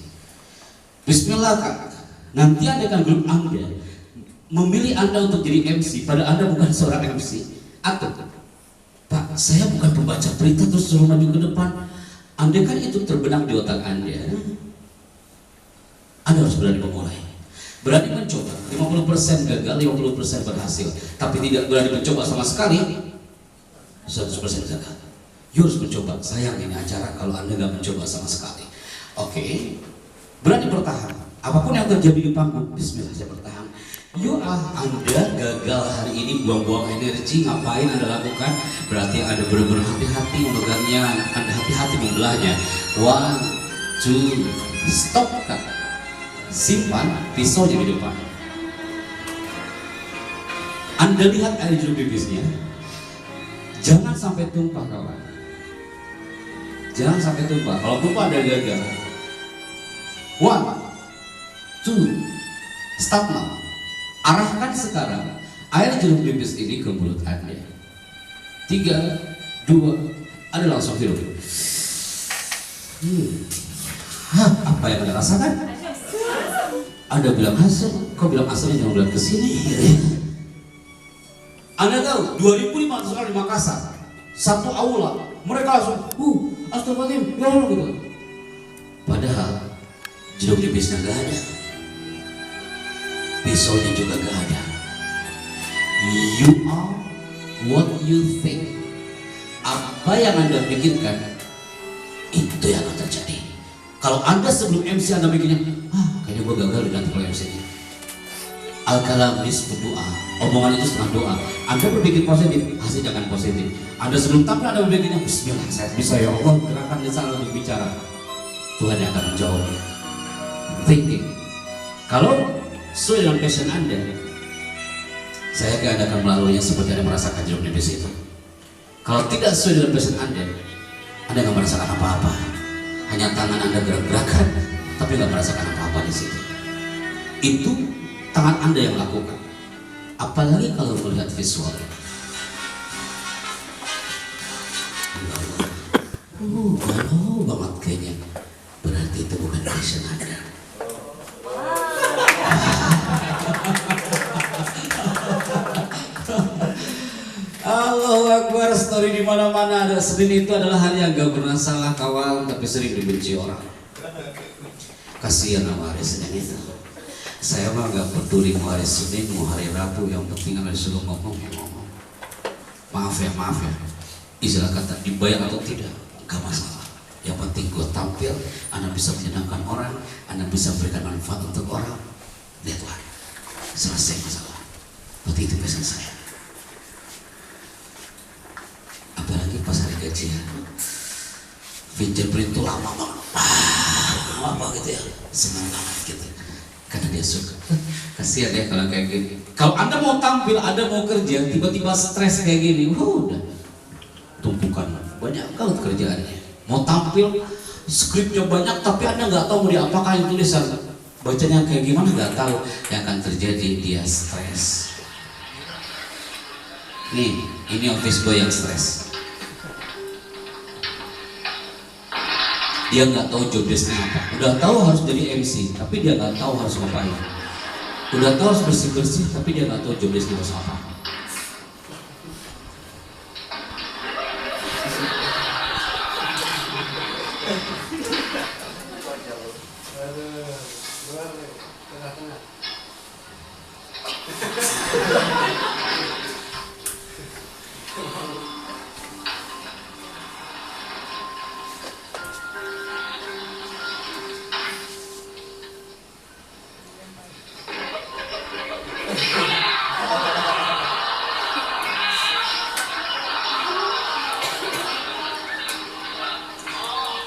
Bismillah Kak, nanti Anda kan grup Anda memilih Anda untuk jadi MC, padahal Anda bukan seorang MC. Atau Pak, saya bukan pembaca berita terus suruh maju ke depan. Anda kan itu terbenak di otak Anda harus berani memulai. Berani mencoba, 50% gagal, 50% berhasil. Tapi tidak berani mencoba sama sekali, 100% gagal. You harus mencoba. Sayang ini acara kalau Anda nggak mencoba sama sekali. Oke, berani bertahan. Apapun yang terjadi di panggung, bismillah saya bertahan. Anda gagal hari ini, buang-buang energi, ngapain Anda lakukan? Berarti Anda benar-benar hati-hati memegangnya, Anda hati-hati membelahnya. 1, 2, stop, Kak. Simpan pisaunya di depan. Anda lihat air jeruk nipisnya, jangan sampai tumpah, kawan. Jangan sampai tumpah. Kalau tumpah Anda gagal. 1, 2, stop now. Arahkan sekarang air jeruk nipis ini ke mulut Anda. 3, 2, Anda langsung hirup. Apa yang Anda rasakan? Anda bilang hasil, kau bilang asalnya jangan bilang kesini. Anda tahu 2.500 orang di Makassar, satu aula, mereka langsung, astagfirullahaladzim, ya Allah gitu. Padahal jeruk nipisnya gak ada, pisaunya juga gak ada. You are what you think. Apa yang Anda pikirkan, itu yang akan terjadi. Kalau Anda sebelum MC Anda mikirnya, kayaknya gue gagal nanti kalau MC ini. Al-kalam nisfu doa, omongan itu setengah doa. Anda berpikir positif, hasilnya akan positif. Anda sebelum tampil Anda berpikirnya, bismillah saya bisa ya Allah, gerakan lisan untuk bicara. Tuhan yang akan menjawab. Thinking. Kalau sesuai dengan passion Anda, saya yakin Anda akan melaluinya seperti Anda merasakan jeruk nipis itu. Kalau tidak sesuai dengan passion Anda nggak merasakan apa-apa. Hanya tangan Anda gerak-gerakan, tapi nggak merasakan apa-apa di situ. Itu tangan Anda yang lakukan. Apalagi kalau melihat visual. Galau banget kayaknya. Berarti itu bukan passion Anda. Allahu Akbar, story di mana-mana ada. Senin itu adalah hari yang gak pernah salah kawan, tapi sering dibenci orang. Kasihan sama hari Senin itu. Saya mah gak peduli mau hari Senin, mau hari Rabu, yang penting Anda disuruh ngomong ya ngomong. Maaf ya, istilah kata dibayar atau tidak, gak masalah. Yang penting gue tampil, Anda bisa menyenangkan orang, Anda bisa berikan manfaat untuk orang. Lihatlah, selesai masalah. Berarti itu pesan saya. Apalagi pas hari gajian, fingerprint itu lama banget, lama gitu ya, senang banget gitu, karena dia suka. Kasihan ya kalau kayak gini. Kalau Anda mau tampil, Anda mau kerja, tiba-tiba stres kayak gini, udah tumpukan banyak kalau kerjaannya. Mau tampil, skripnya banyak, tapi Anda nggak tahu mau diapakan tulisan, bacanya kayak gimana nggak tahu. Yang akan terjadi dia stres. Nih, ini office boy yang stres. Dia nggak tahu job desk-nya apa. Udah tahu harus jadi MC, tapi dia nggak tahu harus ngapain. Udah tahu harus bersih-bersih, tapi dia nggak tahu job desk-nya harus apa.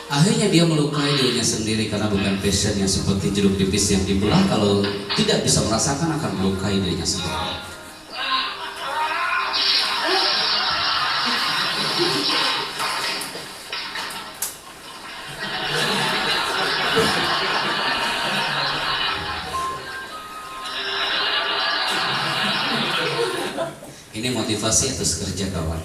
Akhirnya dia melukai dirinya sendiri karena bukan passionnya, seperti jeruk nipis yang dibelah. Kalau tidak bisa merasakan akan melukai dirinya sendiri. Ini motivasi atas kerja kawan.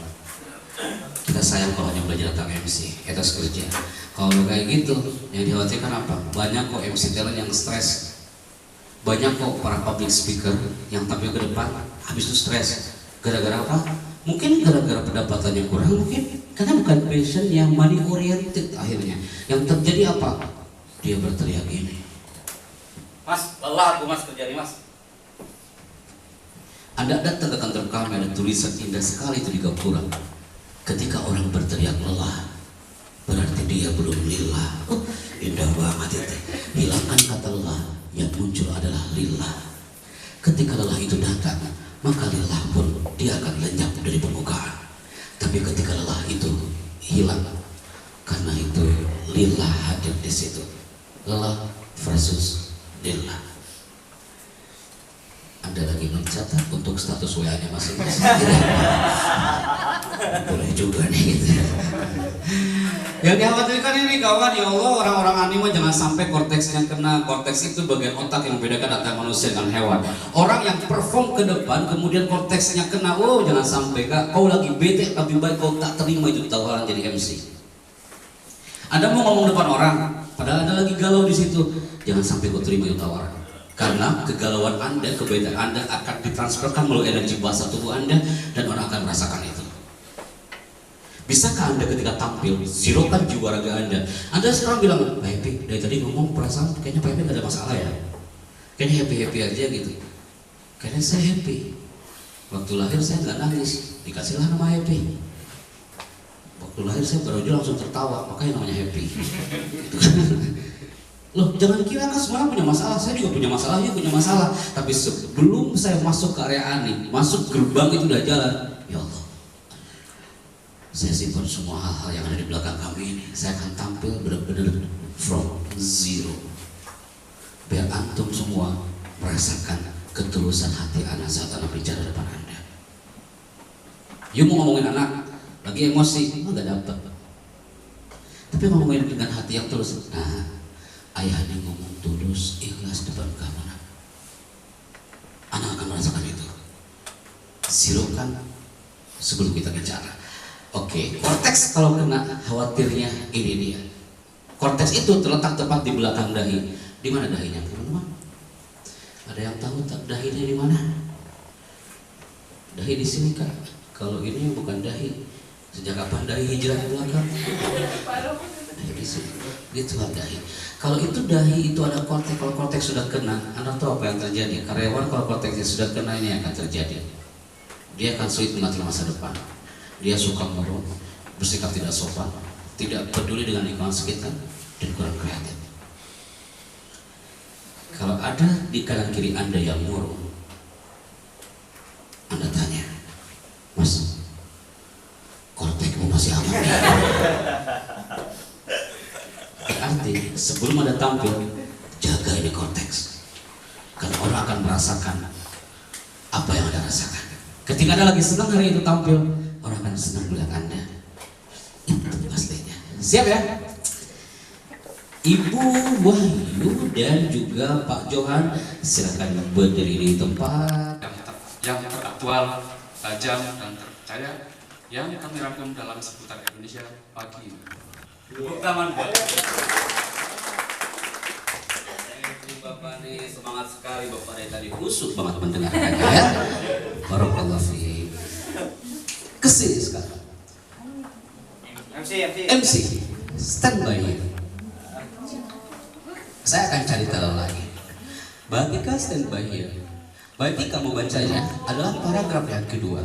Kita sayang kalau hanya belajar tentang MC, atas kerja. Kalau kayak gitu, yang dikhawatirkan apa? Banyak kok MC talent yang stres. Banyak kok para public speaker yang tampil ke depan habis itu stres. Gara-gara apa? Mungkin gara-gara pendapatannya kurang, mungkin karena bukan passion yang money oriented. Akhirnya yang terjadi apa? Dia berteriak gini, Mas, lelah aku mas kerja nih mas. Anda datang ke kantor kami, ada tulisan indah sekali itu di gapura. Ketika orang berteriak lelah, berarti dia belum lillah. Indah banget itu. Hilangkan lillah. Ketika lelah itu datang, maka lillah pun dia akan lenyap dari permukaan. Tapi ketika lelah itu hilang, karena itu lillah hadir di situ. Lelah versus lillah. Anda lagi mencatat untuk status WA-nya masing-masing. Boleh juga nih gitu. Yang dikhawatirkan ini kawan, ya Allah, orang-orang anime jangan sampai korteksnya kena. Korteks itu bagian otak yang membedakan antara manusia dengan hewan. Orang yang perform ke depan kemudian korteksnya kena, oh jangan sampai kak, kau lagi bete, lebih baik kau tak terima itu tawaran jadi MC. Anda mau ngomong depan orang, padahal Anda lagi galau di situ, jangan sampai kau terima itu tawaran. Karena kegalauan Anda, kebetaan Anda akan ditransferkan melalui energi bahasa tubuh Anda dan orang akan merasakan itu. Bisakah Anda ketika tampil, sirokan jiwa raga Anda? Anda sekarang bilang, Pak Happy, dari tadi ngomong perasaan kayaknya Pak Happy gak ada masalah ya. Kayaknya happy-happy aja gitu. Kayaknya saya happy. Waktu lahir saya gak nangis, dikasihlah nama Happy. Waktu lahir saya baru aja langsung tertawa, makanya namanya Happy. Gitu. Loh, jangan kira kan semua punya masalah, saya juga punya masalah, dia punya masalah. Tapi sebelum saya masuk ke area aneh, masuk gerbang itu udah jalan, ya Allah, saya simpan semua hal-hal yang ada di belakang kami ini. Saya akan tampil benar-benar from zero. Biar antum semua merasakan ketulusan hati anak saat anak bicara depan Anda. You mau ngomongin anak, lagi emosi, nggak dapat. Tapi ngomongin dengan hati yang tulus. Nah, ayah ini ngomong tulus, ikhlas depan kamu. Anak akan merasakan itu. Sirokan sebelum kita bicara. Oke, korteks kalau kena khawatirnya ini dia. Korteks itu terletak tepat di belakang dahi. Di mana dahinya, teman-teman? Ada yang tahu tak dahinya di mana? Dahi di sini kak. Kalau ini bukan dahi. Sejak kapan dahi hijrah ke belakang? Dahi di sini. Itu dahi. Kalau itu dahi itu ada korteks. Kalau korteks sudah kena, Anda tahu apa yang terjadi? Karyawan kalau korteksnya sudah kena ini akan terjadi. Dia akan sulit mengatur masa depan. Dia suka murung, bersikap tidak sopan, tidak peduli dengan lingkungan sekitar, dan kurang kreatif. Kalau ada di kanan kiri Anda yang murung, Anda tanya, Mas, kortekmu masih aman? Berarti sebelum Anda tampil, jaga ini korteks. Karena orang akan merasakan apa yang Anda rasakan. Ketika Anda lagi senang hari itu tampil, orang akan senang melihat Anda. Itu pastinya. Siap ya? Ibu Wahyu dan juga Pak Johan, silakan berdiri di tempat yang teraktual, tajam dan terpercaya yang kami rangkum dalam seputar Indonesia pagi ini. Tepuk tangan buat Bapak nih, semangat sekali Bapak dari tadi, usut banget mendengarkannya ya. Barakallahu fiik. Kesini sekarang. MC, stand by. Saya akan cari tahu lagi. Batika stand by here. Berarti kamu bacanya adalah paragraf yang kedua.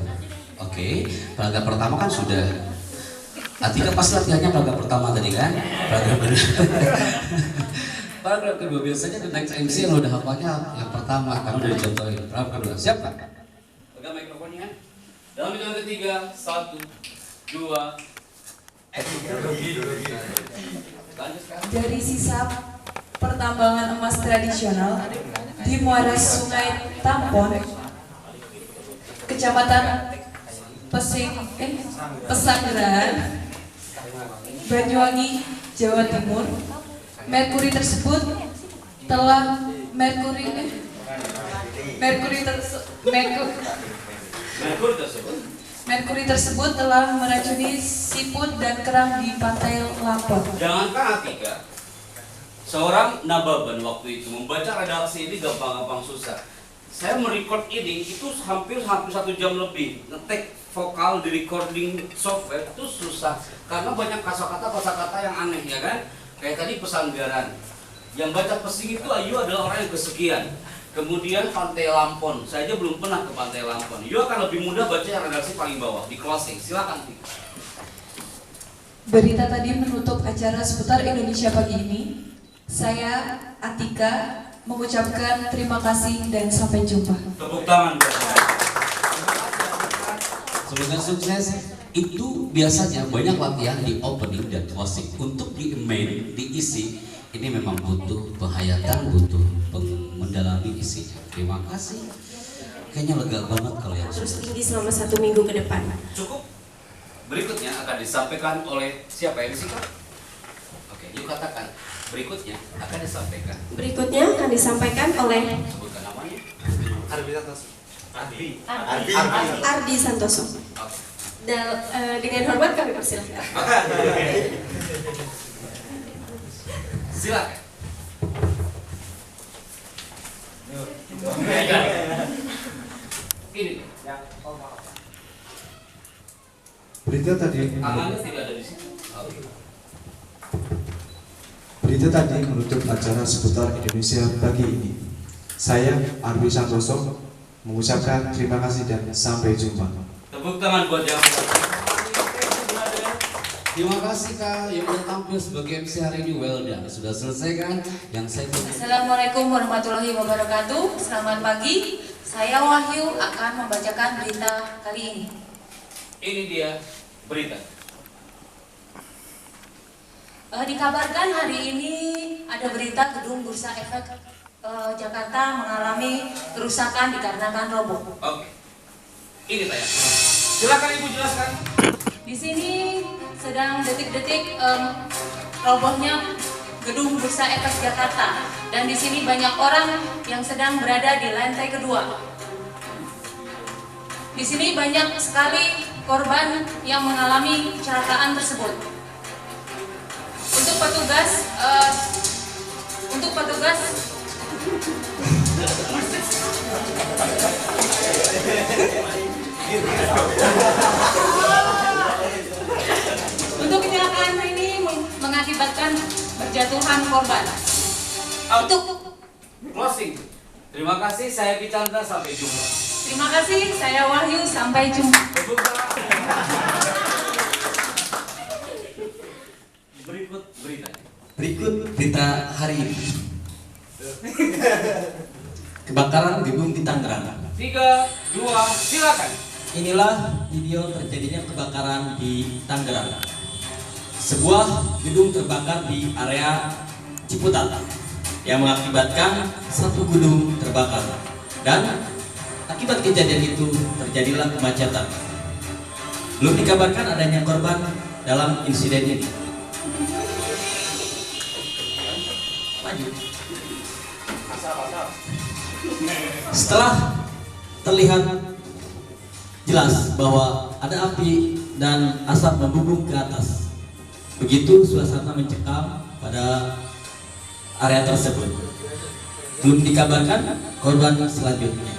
Oke, paragraf pertama kan sudah. Atika pas latihannya paragraf pertama tadi kan? Paragraf kedua. Paragraf kedua biasanya the next MC yang udah hafalnya yang pertama, kamu udah dicontohin. Paragraf kedua, siap kan? Pegang mikrofonnya. Dalam hitungan ketiga, 1, 2. Dari sisa pertambangan emas tradisional di muara Sungai Tampon, Kecamatan Pesanggerahan, Banyuwangi, Jawa Timur, merkuri tersebut telah meracuni siput dan kerang di pantai Lampon. Jangankan Atika, seorang nababan waktu itu membaca redaksi ini gampang-gampang susah. Saya merecord ini itu hampir 1 jam lebih. Ngetek vokal di recording software itu susah karena banyak kosakata yang aneh ya kan. Kayak tadi Pesanggaran. Yang baca pesing itu Ayu adalah orang yang kesekian. Kemudian Pantai Lampon, saya aja belum pernah ke Pantai Lampon. You akan lebih mudah baca redaksi paling bawah di closing. Silakan. Berita tadi menutup acara seputar Indonesia pagi ini. Saya Atika mengucapkan terima kasih dan sampai jumpa. Tepuk tangan. Semoga sukses. Itu biasanya banyak latihan di opening dan closing. Untuk di main, diisi, ini memang butuh penghayatan, butuh mendalami isinya. Terima kasih. Kayaknya lega banget kalau yang Terus tinggi selama 1 minggu ke depan. Cukup. Berikutnya akan disampaikan oleh siapa yang sih? Oke, yuk katakan. Berikutnya akan disampaikan. Berikutnya akan disampaikan oleh Sebutkan namanya. Ardi Santoso. Dengan hormat kami persilahkan. Silakan. Ini. Berita tadi. Tangannya tidak ada di sini. Berita tadi menutup acara seputar Indonesia pagi ini. Saya Ardi Santoso mengucapkan terima kasih dan sampai jumpa. Tepuk tangan buat yang Terima kasih Kak yang udah tampil sebagai MC hari ini. Well done. Sudah selesai kan? Yang saya Assalamualaikum warahmatullahi wabarakatuh. Selamat pagi. Saya Wahyu akan membacakan berita kali ini. Ini dia berita. Dikabarkan hari ini ada berita gedung Bursa Efek Jakarta mengalami kerusakan dikarenakan roboh. Oke. Ini saya. Silakan Ibu jelaskan. Di sini sedang detik-detik robohnya gedung Bursa Efek Jakarta, dan di sini banyak orang yang sedang berada di lantai kedua. Di sini banyak sekali korban yang mengalami kecelakaan tersebut. Untuk petugas untuk kecelakaan ini mengakibatkan berjatuhan korban. Untuk closing. Terima kasih, saya Picandra, sampai jumpa. Terima kasih, saya Wahyu, sampai jumpa. Berikut berita hari ini. Kebakaran gedung di Tangerang. 3, 2, silakan. Inilah video terjadinya kebakaran di Tangerang. Sebuah gedung terbakar di area Ciputat yang mengakibatkan satu gedung terbakar, dan akibat kejadian itu terjadilah kemacetan. Belum dikabarkan adanya korban dalam insiden ini. Setelah terlihat jelas bahwa ada api dan asap membumbung ke atas, begitu suasana mencekam pada area tersebut. Belum dikabarkan korban selanjutnya.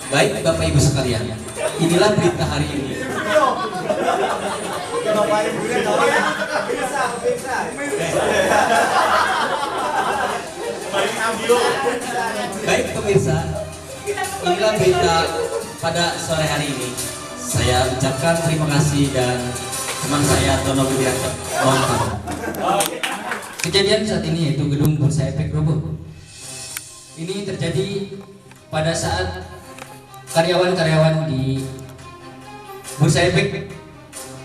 Baik Bapak Ibu sekalian, inilah berita hari ini. Baik pemirsa, inilah berita pada sore hari ini. Saya ucapkan terima kasih, dan teman saya Tono Budiarto. Kejadian saat ini yaitu gedung Bursa Efek roboh. Ini terjadi pada saat karyawan-karyawan di Bursa Efek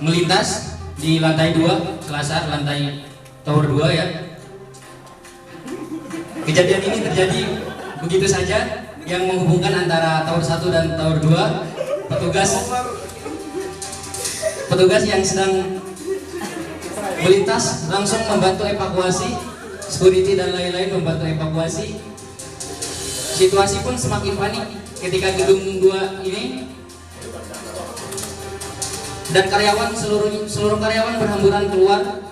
melintas di lantai 2, Selasar, lantai tower 2 ya. Kejadian ini terjadi begitu saja, yang menghubungkan antara tower 1 dan tower 2. Petugas yang sedang melintas langsung membantu evakuasi, security dan lain-lain membantu evakuasi. Situasi pun semakin panik ketika gedung 2 ini, dan seluruh karyawan berhamburan keluar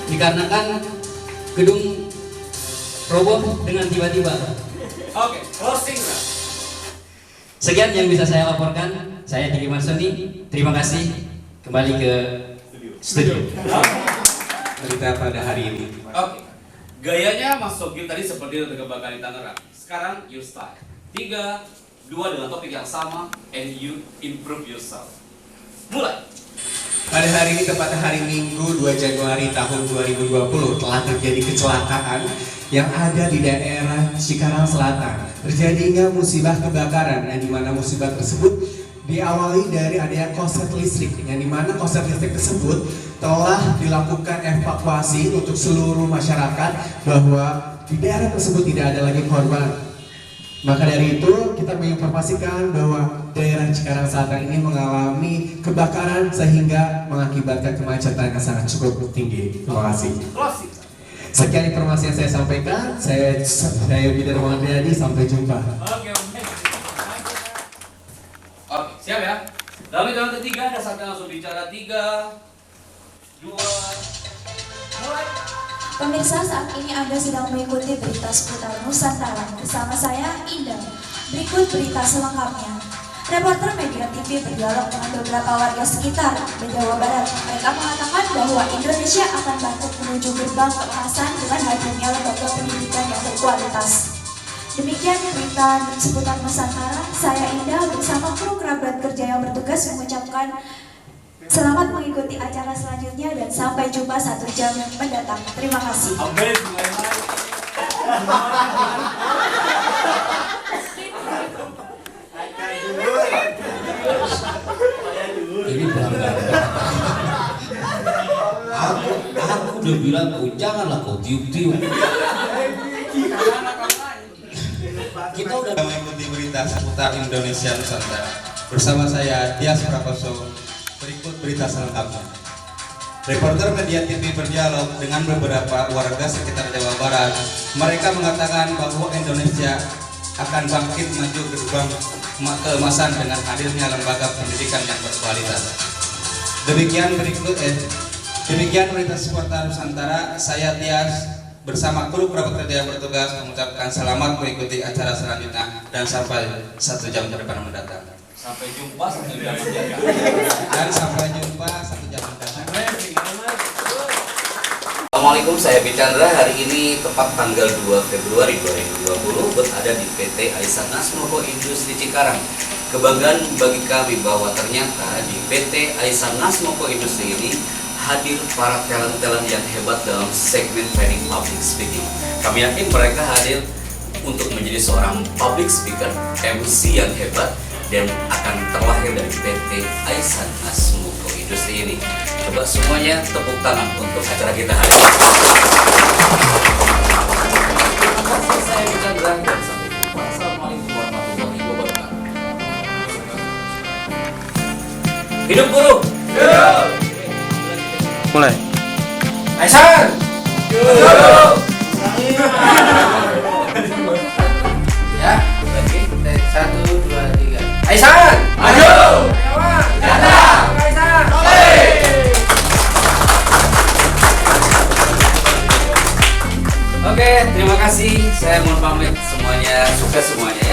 dikarenakan gedung roboh dengan tiba-tiba. Oke, closing. Sekian yang bisa saya laporkan. Saya Diki Marsoni. Terima kasih. Kembali ke studio. Berita pada hari ini. Oke. Gayanya Mas Sogim tadi seperti yang kebakaran di Tangerang. Sekarang you start. 3, 2 dengan topik yang sama, and you improve yourself. Mulai. Pada hari ini, tepatnya hari Minggu 2 Januari tahun 2020, telah terjadi kecelakaan yang ada di daerah Cikarang Selatan. Terjadinya musibah kebakaran, yang dimana musibah tersebut diawali dari adanya korslet listrik, yang dimana korslet listrik tersebut telah dilakukan evakuasi untuk seluruh masyarakat bahwa di daerah tersebut tidak ada lagi korban. Maka dari itu kita menginformasikan bahwa daerah Cikarang Selatan ini mengalami kebakaran sehingga mengakibatkan kemacetan yang sangat cukup tinggi. Terima kasih. Sekian informasi yang saya sampaikan. Saya Bidar Muhammad, sampai jumpa. Oke, siap ya. Dalam hitungan ketiga ada satu langsung bicara 3, 2, mulai. Pemirsa, saat ini Anda sedang mengikuti berita seputar Nusantara bersama saya, Indah. Berikut berita selengkapnya. Reporter Media TV berdialog dengan beberapa warga sekitar di Jawa Barat. Mereka mengatakan bahwa Indonesia akan bangkit menuju gerbang keemasan dengan hadirnya lembaga pendidikan yang berkualitas. Demikian berita seputar Nusantara. Saya Indah bersama kru kerabat kerja yang bertugas mengucapkan selamat mengikuti acara selanjutnya dan sampai jumpa 1 jam mendatang. Terima kasih. Ini pelanggaran. Aku udah bilang kau janganlah kau tiup-tiup. Kita udah mengikuti berita seputar Indonesia Nusantara. Bersama saya Dias Prakoso. Berikut berita selengkapnya. Reporter Media TV berdialog dengan beberapa warga sekitar Jawa Barat. Mereka mengatakan bahwa Indonesia akan bangkit maju gerbang keemasan dengan hadirnya lembaga pendidikan yang berkualitas. Demikian berita seputar Nusantara. Saya Tias bersama kru kerabat kerja yang bertugas mengucapkan selamat mengikuti acara selanjutnya dan sampai 1 jam ke depan mendatang. Sampai jumpa 1 jam mendatang. Dan sampai jumpa 1 jam mendatang. Assalamualaikum, saya Bicandra. Hari ini tepat tanggal 2 Februari 2020 berada di PT Aisan Nasmoko Industri Cikarang. Kebanggaan bagi kami bahwa ternyata di PT Aisan Nasmoko Industri ini hadir para talent-talent yang hebat dalam segmen training public speaking. Kami yakin mereka hadir untuk menjadi seorang public speaker, MC yang hebat dan akan terlahir dari PT Aisan Nasmoko Industri ini. Coba semuanya tepuk tangan untuk acara kita hari ini. Terima kasih, saya Chandra dan sampai jumpa. Assalamualaikum warahmatullahi wabarakatuh. Hidup guru. Hidup. Mulai. Aisan. Hidup. Ya, lagi. 1, 2, 3. Aisan. Maju. Datang. Aisan. Oke, terima kasih. Saya mohon pamit semuanya, sukses semuanya.